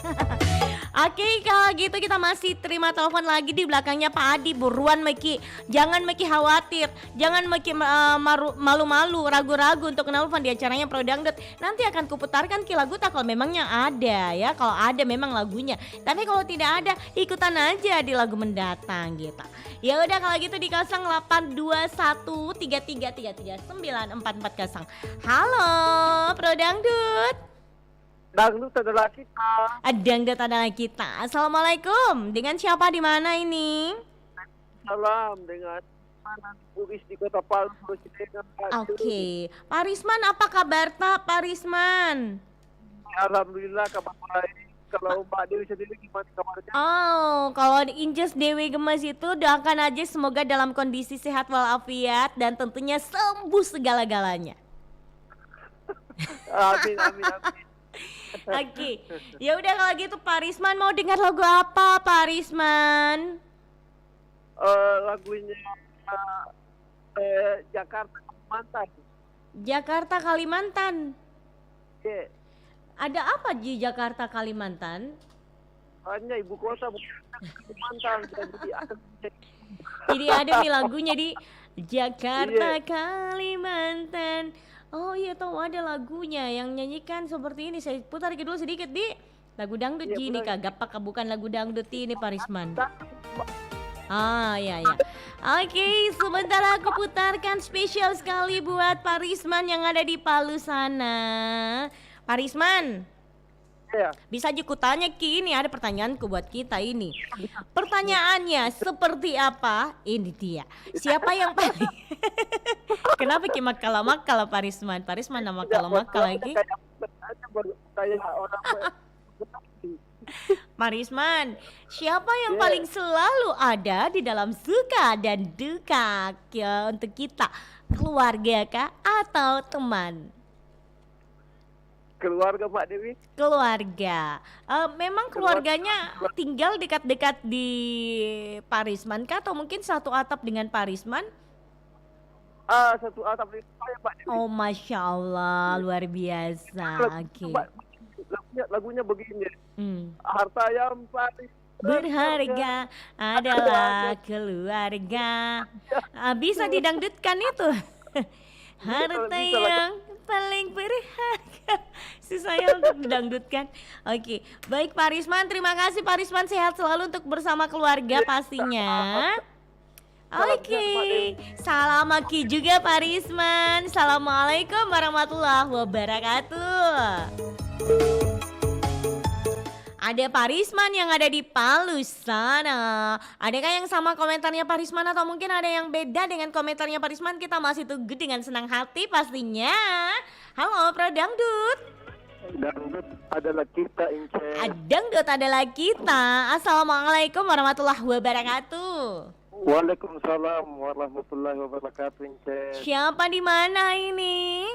Oke, kalau gitu kita masih terima telepon lagi di belakangnya Pak Adi. Buruan Meki, jangan Meki khawatir, jangan Meki malu-malu, ragu-ragu untuk menelpon di acaranya Pro Dangdut. Nanti akan kuputarkan ki lagu tak kalau memangnya ada ya, kalau ada memang lagunya. Tapi kalau tidak ada, ikutan aja di lagu mendatang gitu. Ya udah kalau gitu di 082133333944. Halo, Pro Dangdut. Dangdut adalah kita. Dangdut adalah kita. Assalamualaikum. Dengan siapa di mana ini? Salam dengan Uis di Kota Palu. Oke. Pak Risman, apa kabar Pak Risman? Alhamdulillah kabar baik. Kalau Mbak Dewi sendiri gimana kabarnya? Oh, kalau Inces Dewi Gemes itu doakan aja semoga dalam kondisi sehat walafiat dan tentunya sembuh segala-galanya. Amin. Oke, ya udah kalau gitu Pak Risman mau dengar lagu apa Pak Risman? Lagunya Jakarta Kalimantan. Jakarta Kalimantan. Yeah. Ada apa di Jakarta Kalimantan? Hanya ibu kota Kalimantan. Jadi ada nih lagunya di Jakarta Kalimantan. Oh iya tahu ada lagunya yang nyanyikan seperti ini. Saya putar dulu sedikit di lagu dangdut ini kagak pakai bukan lagu dangdut ini Pak Risman. Ya. Oke, sebentar aku putarkan spesial sekali buat Pak Risman yang ada di Palu sana. Pak Risman. Ya. Bisa aja kutanya Ki, ini ada pertanyaanku buat kita ini. Pertanyaannya seperti apa? Ini dia. Siapa yang paling Kenapa Ki makala-makala Pak Risman? Pak Risman nama makala-makala lagi. Pak Risman, siapa yang paling selalu ada di dalam suka dan duka untuk kita? Keluarga kah atau teman? Keluarga Mbak Dewi? Keluarga. Memang keluarganya tinggal dekat-dekat di Pak Risman kah atau mungkin satu atap dengan Pak Risman? Satu atap dengan saya Mbak Dewi. Oh Masya Allah, luar biasa. Oke. Lagunya begini. Harta yang paling berharga adalah keluarga. Bisa didangdutkan itu. Harta yang paling berharga. Susahnya untuk didangdutkan. Oke, baik Pak Risman, terima kasih Pak Risman, sehat selalu untuk bersama keluarga pastinya. Oke, salam Aki juga Pak Risman. Assalamualaikum warahmatullahi wabarakatuh. Ada Pak Risman yang ada di Palu sana. Adakah yang sama komentarnya Pak Risman atau mungkin ada yang beda dengan komentarnya Pak Risman? Kita masih tunggu dengan senang hati pastinya. Halo Pro Dangdut. Dangdut adalah kita Inces. Dangdut adalah kita. Assalamualaikum warahmatullahi wabarakatuh. Waalaikumsalam warahmatullahi wabarakatuh Inces. Siapa di mana ini?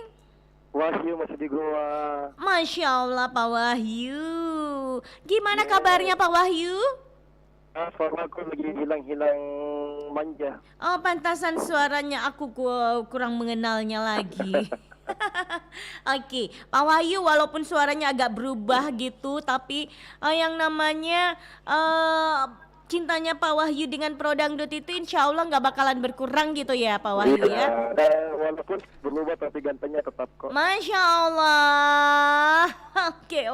Wahyu masih di Goa. Masya Allah Pak Wahyu. Gimana kabarnya Pak Wahyu? suara aku lagi hilang-hilang manja. Oh, pantasan suaranya aku kurang mengenalnya lagi. Oke, Pak Wahyu walaupun suaranya agak berubah gitu, tapi yang namanya cintanya Pak Wahyu dengan Pro Dangdut itu insya Allah nggak bakalan berkurang gitu ya Pak Wahyu ya. Walaupun berubah tapi gantengnya tetap kok. Masya Allah. Oke.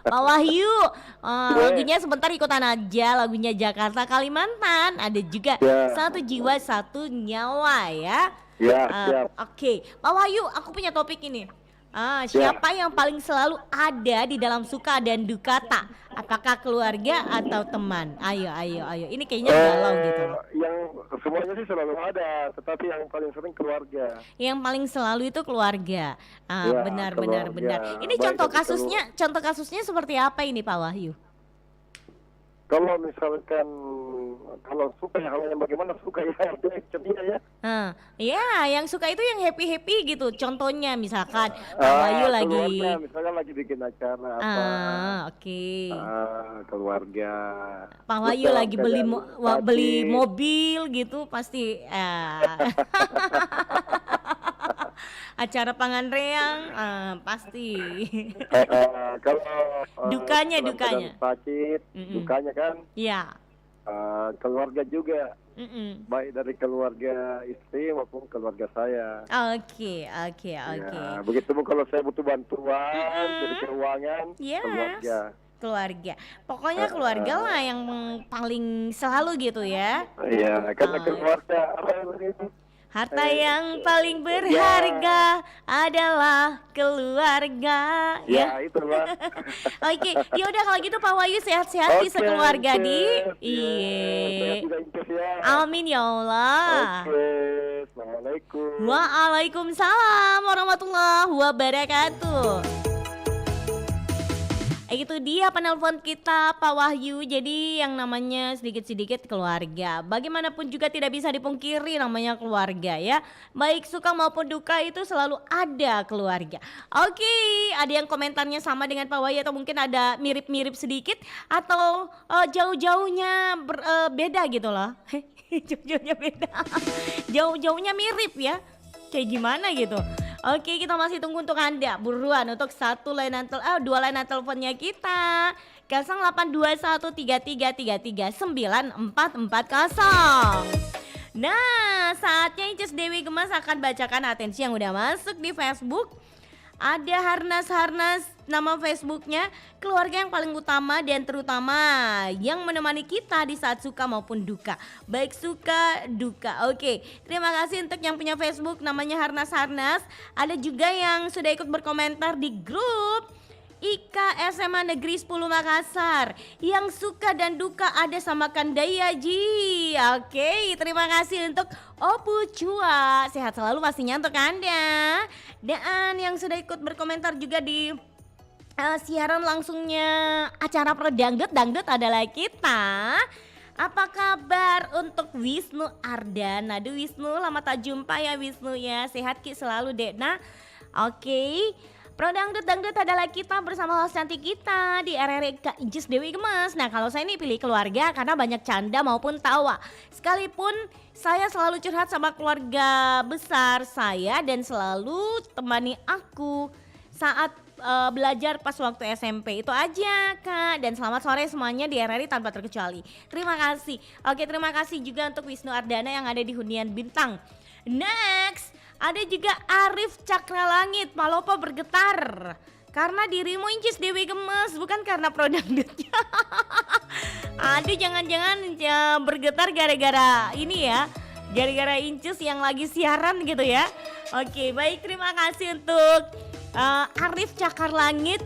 Pak Wahyu, lagunya sebentar ikutan aja, lagunya Jakarta Kalimantan. Ada juga Satu Jiwa Satu Nyawa ya. Ya, siap. Oke, Pak Wahyu, aku punya topik ini. Siapa yang paling selalu ada di dalam suka dan duka tak? Apakah keluarga atau teman? Ayo. Ini kayaknya galau gitu loh. Yang semuanya sih selalu ada, tetapi yang paling sering keluarga. Yang paling selalu itu keluarga. Benar. Ini Baik, contoh kasusnya seperti apa ini Pak Wahyu? Kalau misalkan kalau suka ya, kalau yang bagaimana suka ya itu contohnya ya. Ya, yang suka itu yang happy gitu. Contohnya misalkan Pak Wahyu lagi misalkan lagi bikin acara apa. Oke. Keluarga. Pak Wahyu lagi beli mobil gitu pasti acara Panganreang pasti. Kalau dukanya sakit, dukanya kan? Iya. Keluarga juga. Baik dari keluarga istri maupun keluarga saya. Oke. Ya, begitu pun kalau saya butuh bantuan dari keuangan, keluarga. Pokoknya keluarga lah yang paling selalu gitu ya. Iya, karena keluarga harta yang paling berharga adalah keluarga. Ya, itulah. Oke, ya udah kalau gitu Pak Wahyu sehat-sehat di sekeluarga di. Iya. Amin ya Allah. Assalamualaikum. Waalaikumsalam warahmatullahi wabarakatuh. Itu dia penelpon kita Pak Wahyu. Jadi yang namanya sedikit-sedikit keluarga, bagaimanapun juga tidak bisa dipungkiri namanya keluarga ya. Baik suka maupun duka itu selalu ada keluarga. Oke, ada yang komentarnya sama dengan Pak Wahyu atau mungkin ada mirip-mirip sedikit atau jauh-jauhnya beda gitu loh. Jauh-jauhnya beda. Jauh-jauhnya mirip ya. Kayak gimana gitu. Oke, kita masih tunggu untuk Anda. Buruan untuk dua layanan teleponnya kita. 082133339440. Nah, saatnya Inces Dewi Gemas akan bacakan atensi yang udah masuk di Facebook. Ada Harnas, nama Facebooknya keluarga yang paling utama dan terutama yang menemani kita di saat suka maupun duka. Baik suka, duka. Oke, terima kasih untuk yang punya Facebook namanya Harnas. Ada juga yang sudah ikut berkomentar di grup IKA SMA Negeri 10 Makassar. Yang suka dan duka ada sama Kandaya Ji. Oke, terima kasih untuk Opu Cua. Sehat selalu pastinya untuk Anda. Dan yang sudah ikut berkomentar juga di siaran langsungnya acara Pro Dangdut adalah kita. Apa kabar untuk Wisnu Ardana? Aduh Wisnu, lama tak jumpa ya Wisnu ya. Sehat Ki selalu Dekna. Oke. Pro Dangdut adalah kita bersama host cantik kita di RRI Inces Dewi Gemas. Nah kalau saya ini pilih keluarga karena banyak canda maupun tawa. Sekalipun saya selalu curhat sama keluarga besar saya dan selalu temani aku saat belajar pas waktu SMP. Itu aja Kak, dan selamat sore semuanya di RRI tanpa terkecuali. Terima kasih. Oke, terima kasih juga untuk Wisnu Ardana yang ada di Hunian Bintang. Next, ada juga Arif Cakralangit. Malopo bergetar karena dirimu Inces Dewi Gemes, bukan karena Pro Dangdutnya. Aduh, jangan-jangan bergetar gara-gara ini ya, gara-gara Inces yang lagi siaran gitu ya. Oke, baik, terima kasih untuk Arif Cakar Langit.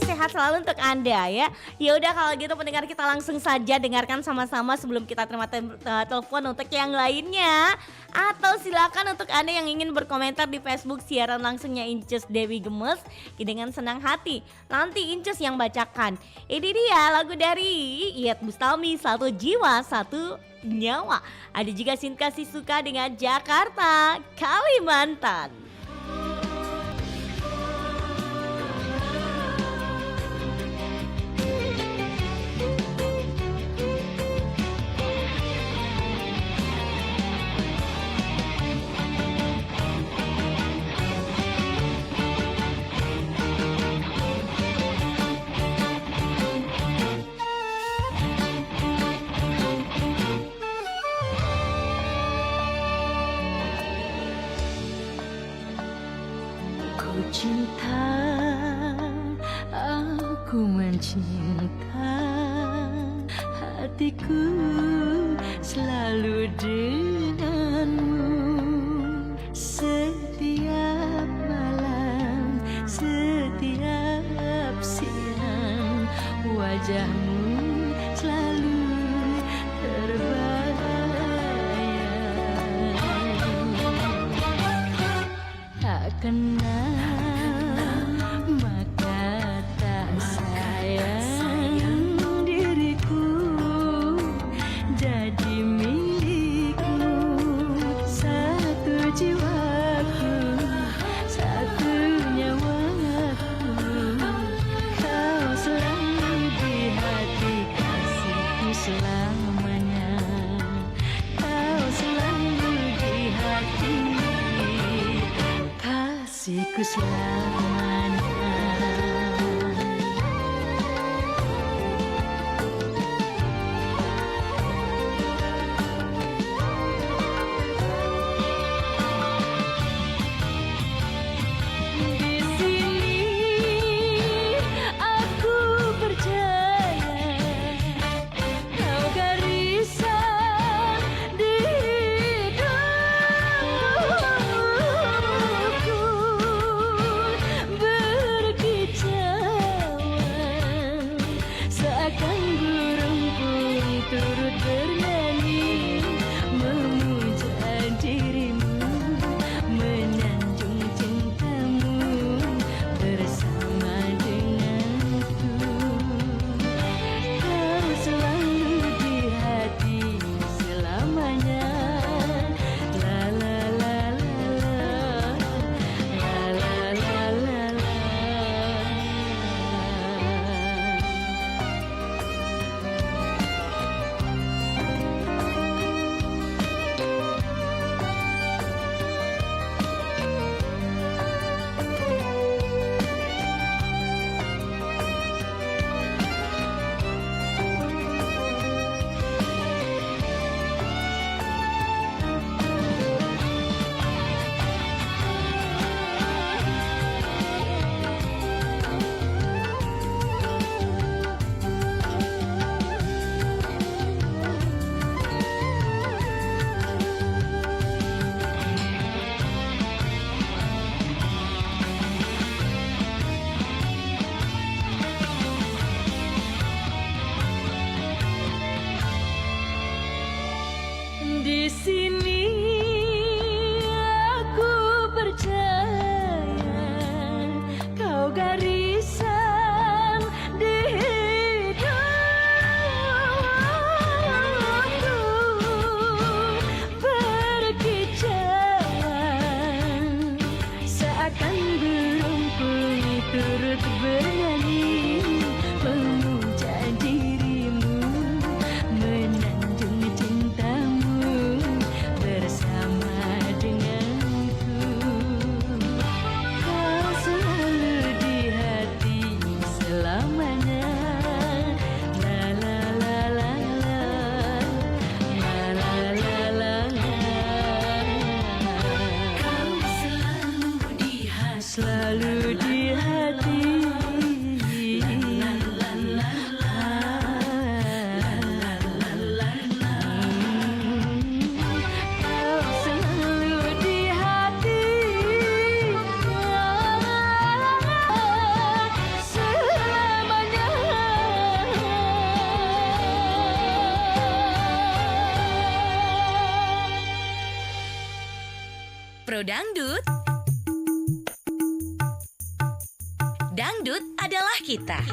Sehat selalu untuk Anda ya. Ya udah kalau gitu pendengar, kita langsung saja dengarkan sama-sama sebelum kita terima telepon untuk yang lainnya. Atau silakan untuk Anda yang ingin berkomentar di Facebook siaran langsungnya Inces Dewi Gemes dengan senang hati. Nanti Inces yang bacakan. Ini dia lagu dari Iyeth Bustami, Satu Jiwa Satu Nyawa. Ada juga Sinta Sisuka dengan Jakarta Kalimantan. cinta, aku mencinta, hatiku selalu denganmu. Setiap malam, setiap siang, wajahmu selalu terbayang. Tak kenal maka tak sayang, diriku jadi milikmu. Satu jiwaku, satu nyawaku, kau selalu di hati, kasihku selamanya. Kau selalu di hati, kasihku selamanya. Di sini aku percaya kau garisan di hidupku, berkicauan seakan burung pun turut bernyanyi, memuja dirimu, menyanjung cintamu bersama denganku. Kau selalu di hati selamanya. La la la la la, la la la la la. Di sini aku percaya kau garisan di hidupku, berkicauan seakan burung pun turut bernyanyi, memuja dirimu, menyanjung cintamu bersama denganku. Kau selalu di hati selamanya. La la la la la, la la la la la. Kau selalu di hati, selalu di hati. La la la la la, kau selalu di hati selamanya. Pro Dangdut. Dangdut adalah kita.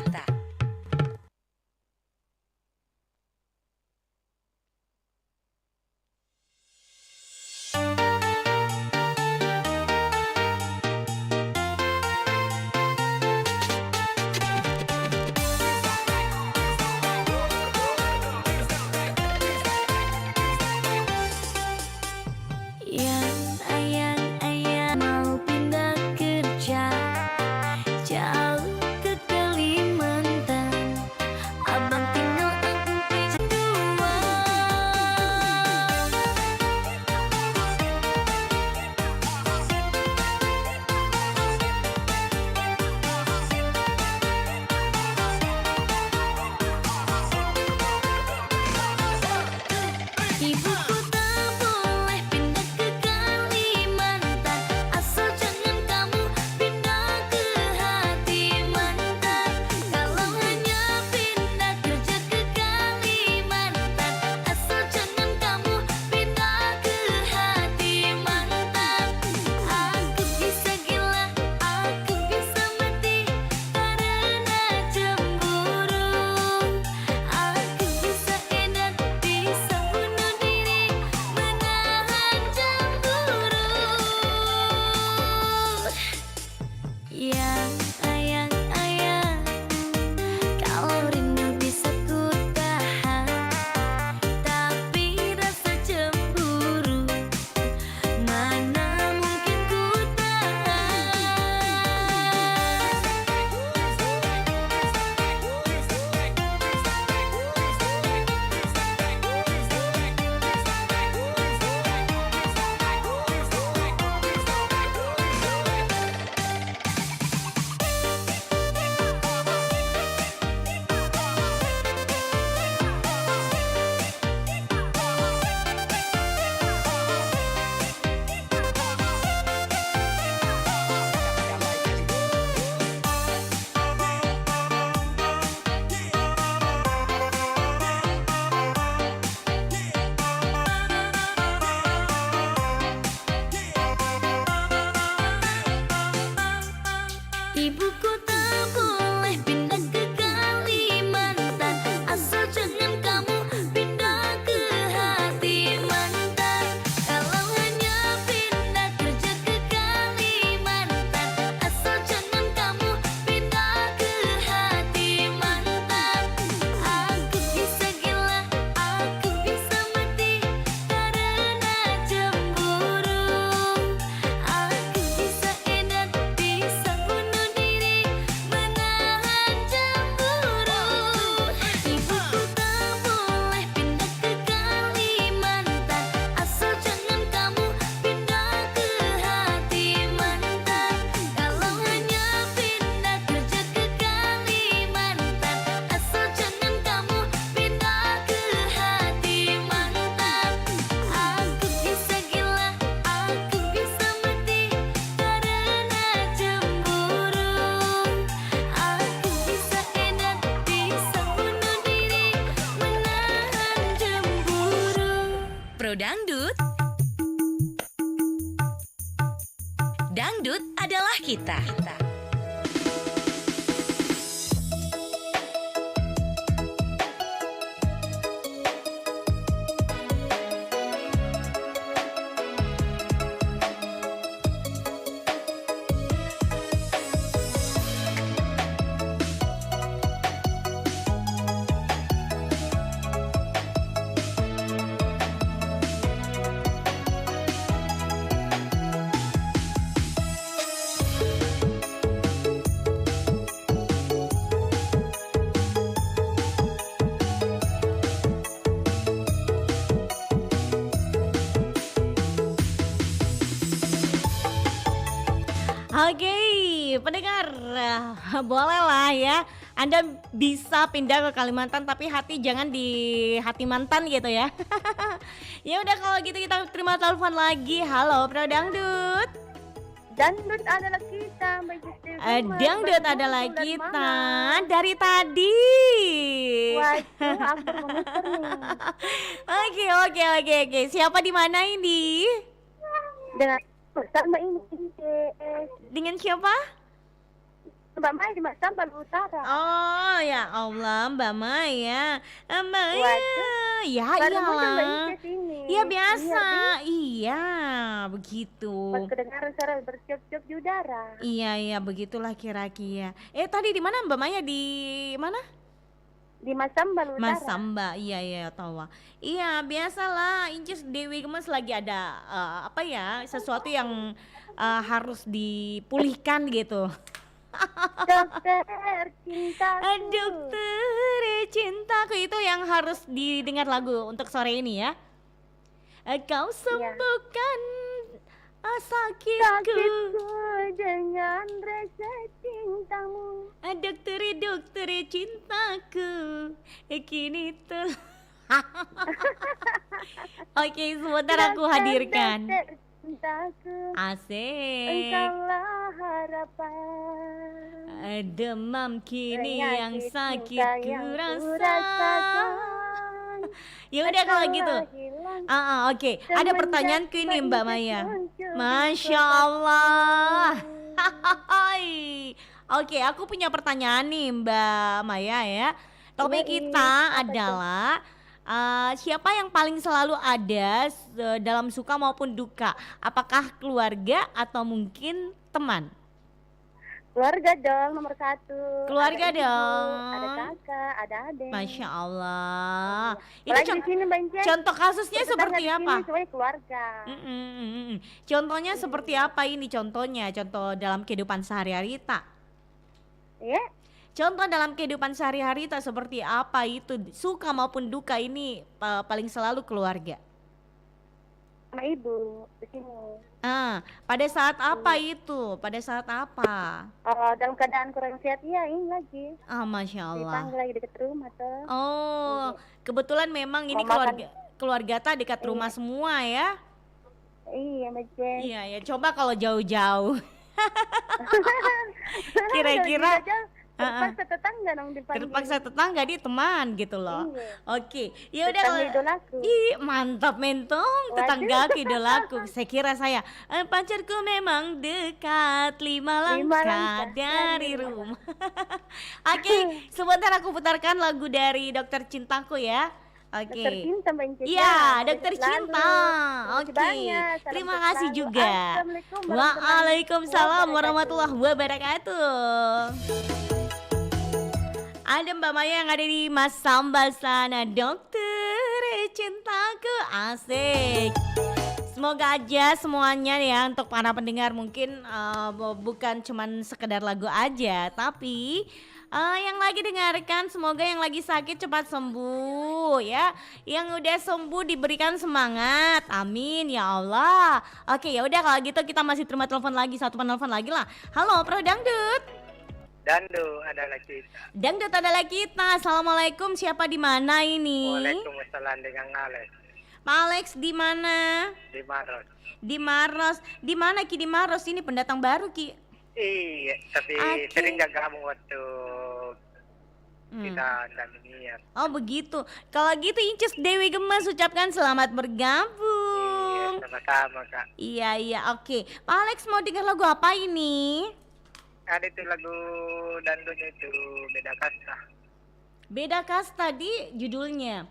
Ayan mau pindah kerja jauh ke Kalimantan. Ibuku tak boleh pindah ke Kalimantan, asal jangan kamu pindah ke hati mantan. Kalau hanya pindah kerja ke Kalimantan, asal jangan kamu pindah ke hati mantan. Aku bisa gila, aku bisa mati karena cemburu. Aku bisa edan, bisa bunuh diri menahan cemburu. Ayang, ayang, kalau rindu bisa ku tahan, tapi rasa cemburu mana mungkin ku Ibuku tak boleh pindah ke Kalimantan, asal jangan kamu pindah ke hati mantan. Kalau hanya pindah kerja ke Kalimantan, asal jangan kamu pindah ke hati mantan. Aku bisa gila, aku bisa mati karena cemburu. Aku bisa edan, bisa bunuh diri menahan cemburu. Ibuku tak boleh pindah ke Kalimantan, asal jangan kamu pindah ke hati mantan. Kalau hanya pindah kerja ke Kalimantan, asal jangan kamu pindah ke hati mantan. Aku bisa gila, aku bisa mati karena cemburu. Aku bisa edan, bisa bunuh diri menahan cemburu. Pro Dangdut. Dangdut adalah kita. Oke, pendengar, boleh lah ya. Anda bisa pindah ke Kalimantan tapi hati jangan di hati mantan gitu ya. Ya udah kalau gitu kita terima telepon lagi. Halo, Pro Dangdut. Dangdut adalah kita, Mbak Justi. Dangdut adalah kita dari tadi. Waduh, aku memutar nih. Oke. Siapa di mana ini? Dengan sama ini ITS. Dengan siapa? Mbak Maya di Sambal Utara. Oh ya Allah, Mbak Maya. Maya. Waduh, Ya baru muncul Mbak iyalah. ITS ini. Iya biasa. Iya, Iya, begitu. pas kedengaran suara bersiap-siap di udara. Iya, begitulah kira-kira. Tadi di mana Mbak Maya? Di mana? Di Masambal Utara. Masamba, iya tahu. Iya, biasalah. Inces Dewi Gemes lagi ada sesuatu yang harus dipulihkan gitu. Dokter cintaku. Dokter cintaku itu yang harus didengar lagu untuk sore ini ya. Kau sembuhkan sakitku dengan rasa cintamu. Dokter cintaku kini telah Oke, sebentar aku hadirkan. Cintaku, Asik. engkaulah harapan. Demam kini yang Penyakit sakit cinta ku yang rasa. kurasakan. Ya udah kalau gitu. Engkaulah hilang Oke. Ada semenjak pertanyaanku ini Mbak menjadi Maya. muncul di Masya Allah. Hai. Oke, aku punya pertanyaan nih Mbak Maya ya. Topik Iya, kita apa tuh? adalah siapa yang paling selalu ada dalam suka maupun duka? Apakah keluarga atau mungkin teman? Keluarga dong nomor 1. Keluarga Ada ibu, dong. ada kakak, ada adik. Masya Allah. Itu Apalagi di sini Mbak Ince, contoh kasusnya tetangga seperti di sini apa? semuanya keluarga. Contohnya seperti apa ini contohnya? Contoh dalam kehidupan sehari-hari tak? Ya, Contoh dalam kehidupan sehari-hari tak seperti apa itu? Suka maupun duka ini paling selalu keluarga. sama ibu di sini. Pada saat apa itu? Pada saat apa? Dalam keadaan kurang sehat, iya ini lagi. Masya Allah. Dipanggil lagi dekat rumah tuh. Oh, kebetulan memang ini Mau makan. keluarga tak dekat rumah semua ya? Iya, Mbak Jen. Iya ya, coba kalau jauh-jauh. Kira-kira terpaksa tetangga dong dipanggil. terpaksa tetangga dia teman gitu loh. Iya. Oke, ya udah Tetangga idolaku. mantap mentong, tetangga idolaku. Saya kira saya pacarku memang dekat 5 langkah langkah dari dari rumah. Oke, sebentar aku putarkan lagu dari Dokter Cintaku ya. Oke. Dokter Cinta, Mbak Ince. Iya, Dokter selalu. Cinta. Terima Oke. kasih banyak. Salam Terima sehat kasih selalu. juga. Assalamualaikum Waalaikumsalam warahmatullahi wabarakatuh. Ada Mbak Maya yang ada di Mas Sambal sana. Dokter Cintaku, asik. Semoga aja semuanya ya untuk para pendengar mungkin bukan cuman sekedar lagu aja, tapi yang lagi dengarkan semoga yang lagi sakit cepat sembuh ya. Yang udah sembuh diberikan semangat. Amin ya Allah. Oke, ya udah kalau gitu kita masih terima telepon lagi, satu penelpon lagi lah. Halo, Pro Dangdut. Dandu adalah kita. Dangdut adalah kita. Assalamualaikum, siapa di mana ini? Waalaikumsalam dengan Alex Pak Alex di mana? di Maros. Di Maros. Di mana Ki di Maros ini pendatang baru Ki? Iya, tapi Oke. sering gak kamu waktu kita dan niat. Oh begitu. Kalau gitu Inces Dewi Gemas ucapkan selamat bergabung. Sama-sama Kak. Iya oke. Pak Alex mau dengar lagu apa ini? Ada itu lagu dandutnya itu Beda Kasta. Beda Kasta di judulnya.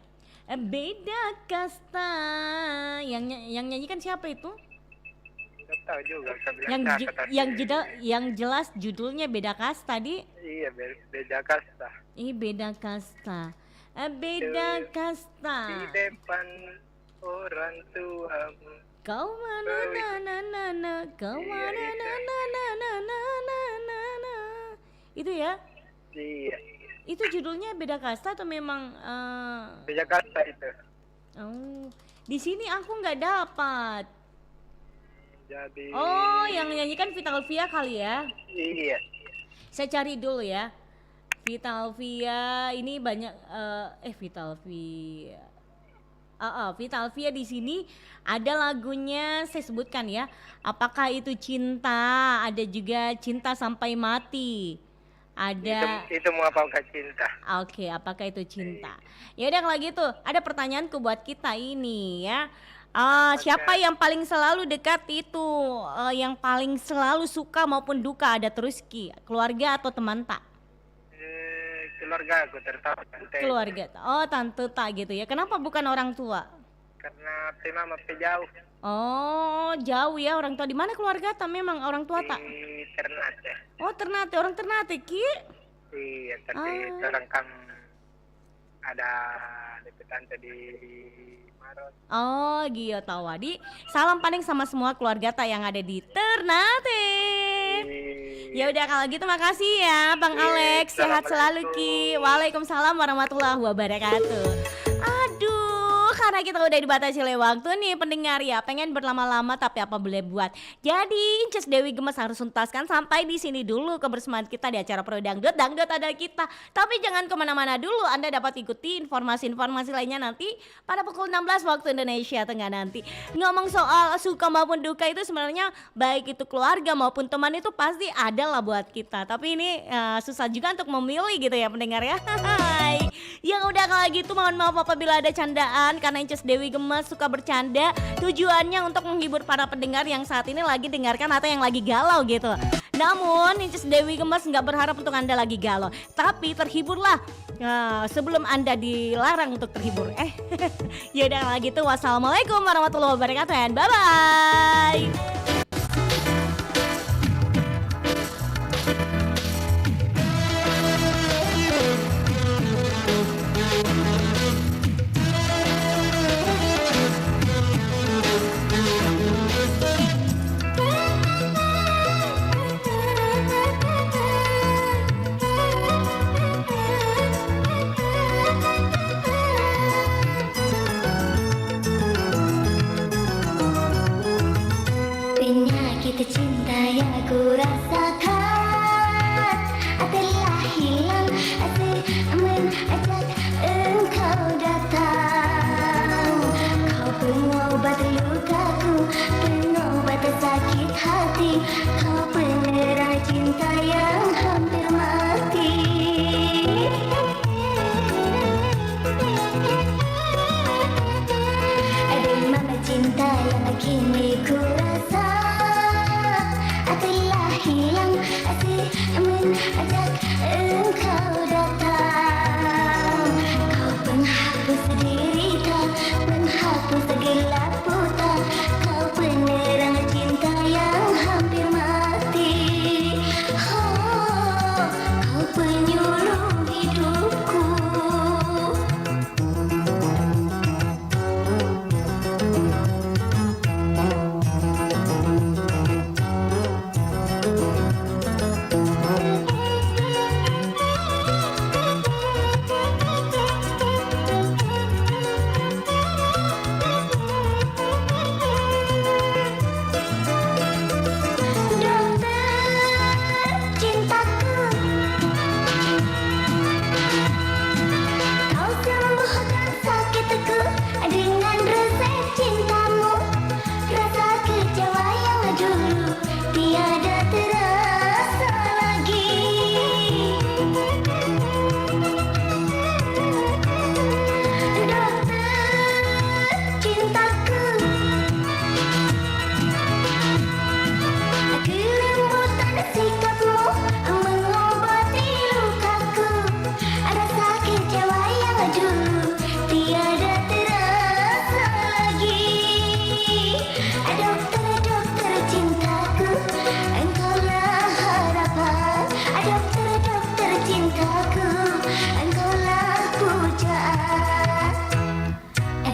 Beda Kasta. Yang nyanyikan siapa itu? Gak tahu juga. Saya bilang Yang siapa, tapi- yang jelas judulnya Beda Kasta di. Iya, Beda Kasta. Beda Kasta. Beda Kasta. Di depan orang tuamu. Kau mana na kau mana na. Itu ya? Iya. Itu judulnya Beda Kasta atau memang Beda Kasta itu. Oh, di sini aku nggak dapat. Jadi Oh, yang nyanyikan Vitalvia kali ya? Iya. Saya cari dulu ya. Vitalvia ini banyak Vitalvia. Vitalvia di sini ada lagunya saya sebutkan ya. Apakah itu cinta? Ada juga cinta sampai mati. Ada. Itu mau apakah cinta? Oke, apakah itu cinta? Ya udah kalau gitu, ada pertanyaanku buat kita ini ya. Siapa yang paling selalu dekat itu? Yang paling selalu suka maupun duka ada terus Ki? Keluarga atau teman tak? Keluarga aku terutama tante. Keluarga. Oh, tante tak gitu ya. Kenapa bukan orang tua? Karena mama jauh. Oh, jauh ya orang tua. Di mana keluarga tak memang orang tua tak? Di Ternate. Oh, Ternate, orang Ternate Ki. Iya, tapi orang kan ada tante di Maros. Oh, gitu tahu Wadi. Salam paling sama semua keluarga tak yang ada di Ternate. Ya udah kalau gitu makasih ya Bang Alex. Sehat selalu Ki. Waalaikumsalam warahmatullahi wabarakatuh. Aduh, karena kita udah dibatasi oleh waktu nih pendengar ya, pengen berlama-lama tapi apa boleh buat. Jadi Inces Dewi Gemes harus tuntaskan sampai di sini dulu kebersamaan kita di acara Pro Dangdut. Dangdut ada kita. Tapi jangan kemana-mana dulu, Anda dapat ikuti informasi-informasi lainnya nanti pada pukul 16 waktu Indonesia Tengah nanti. Ngomong soal suka maupun duka itu sebenarnya baik itu keluarga maupun teman itu pasti ada lah buat kita. Tapi ini susah juga untuk memilih gitu ya pendengar ya. Hai. Yang udah kalau gitu mohon maaf apabila ada candaan karena Inces Dewi Gemes suka bercanda. Tujuannya untuk menghibur para pendengar yang saat ini lagi dengarkan atau yang lagi galau gitu. Namun Inces Dewi Gemes nggak berharap untuk Anda lagi galau, tapi terhiburlah sebelum Anda dilarang untuk terhibur. Yaudah kalau gitu wassalamualaikum warahmatullahi wabarakatuh and bye bye. Penyakit cinta yang aku rasakan telah hilang semenjak engkau datang. Kau pengobat lukaku, pengobat sakit hati, kau penerang cinta yang hampir mati. Ada mana cinta yang kini ku rasa telah hilang semenjak engkau datang. Kau penghapus derita, penghapus gelap buta, kau penerang cinta yang hampir mati. Oh, kau penyuluh hidupku.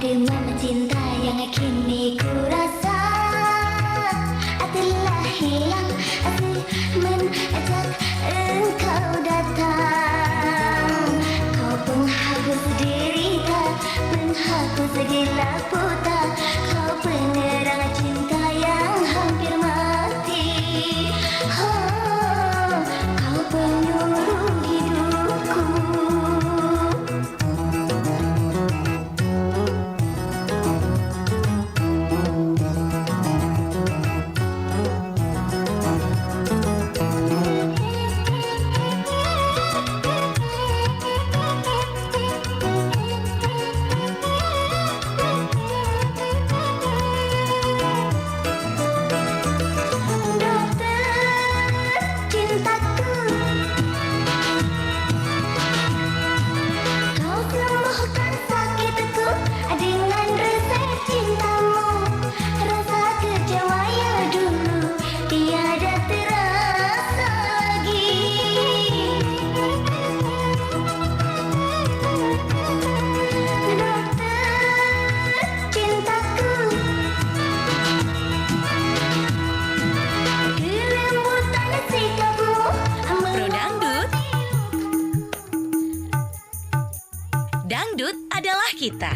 Di mana cinta yang kini ku rasa telah hilang semenjak engkau datang. Kau penghapus derita, penghapus gelap buta, kau penerang cinta yang hampir mati. Oh, kau penyuluh hidupku. Dangdut adalah kita.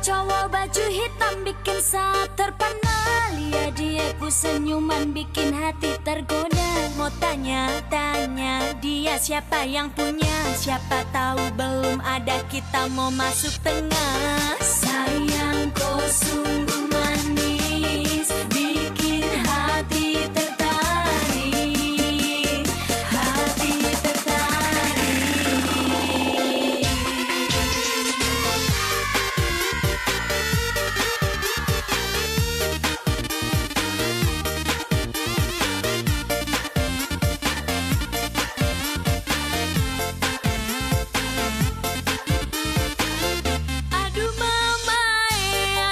Cowok baju hitam bikin saat terpana. Lihat dia senyuman bikin hati tergoda. Mau tanya-tanya dia siapa yang punya. Siapa tahu belum ada kita mau masuk tengah. Sayang kau sungguh manis bikin hati tertarik. Hati tertarik. Aduh mama,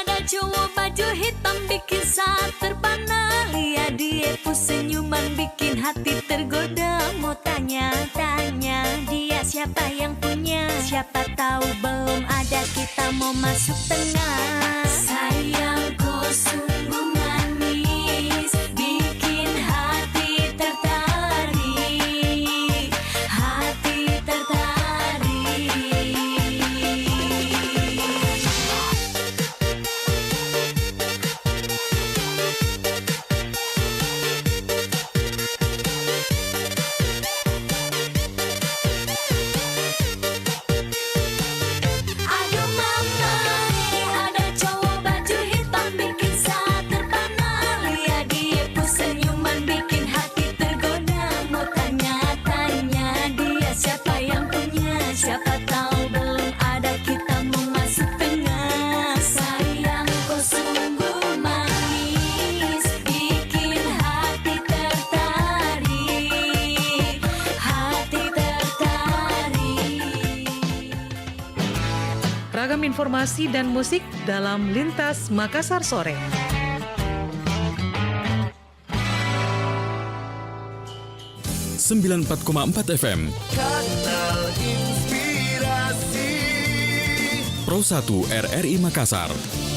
ada cowok baju hitam bikin saat terpana. Lihat dia senyuman bikin hati tergoda. Mau tanya-tanya dia siapa yang punya. Siapa tahu belum ada kita mau masuk tengah. Sayang kau sungguh manis bikin hati tertarik. Hati tertarik. Aduh mama, ada cowok baju hitam bikin saat terpana. Lihat dia senyuman bikin hati tergoda. Mau tanya-tanya dia siapa yang punya. Siapa tahu belum ada kita mau masuk tengah. Sayang kau sungguh manis bikin hati tertarik. Hati tertarik. Ragam informasi dan musik dalam Lintas Makassar Sore. Sembilan 94,4 FM. Kanal Inspirasi Pro 1 RRI Makassar.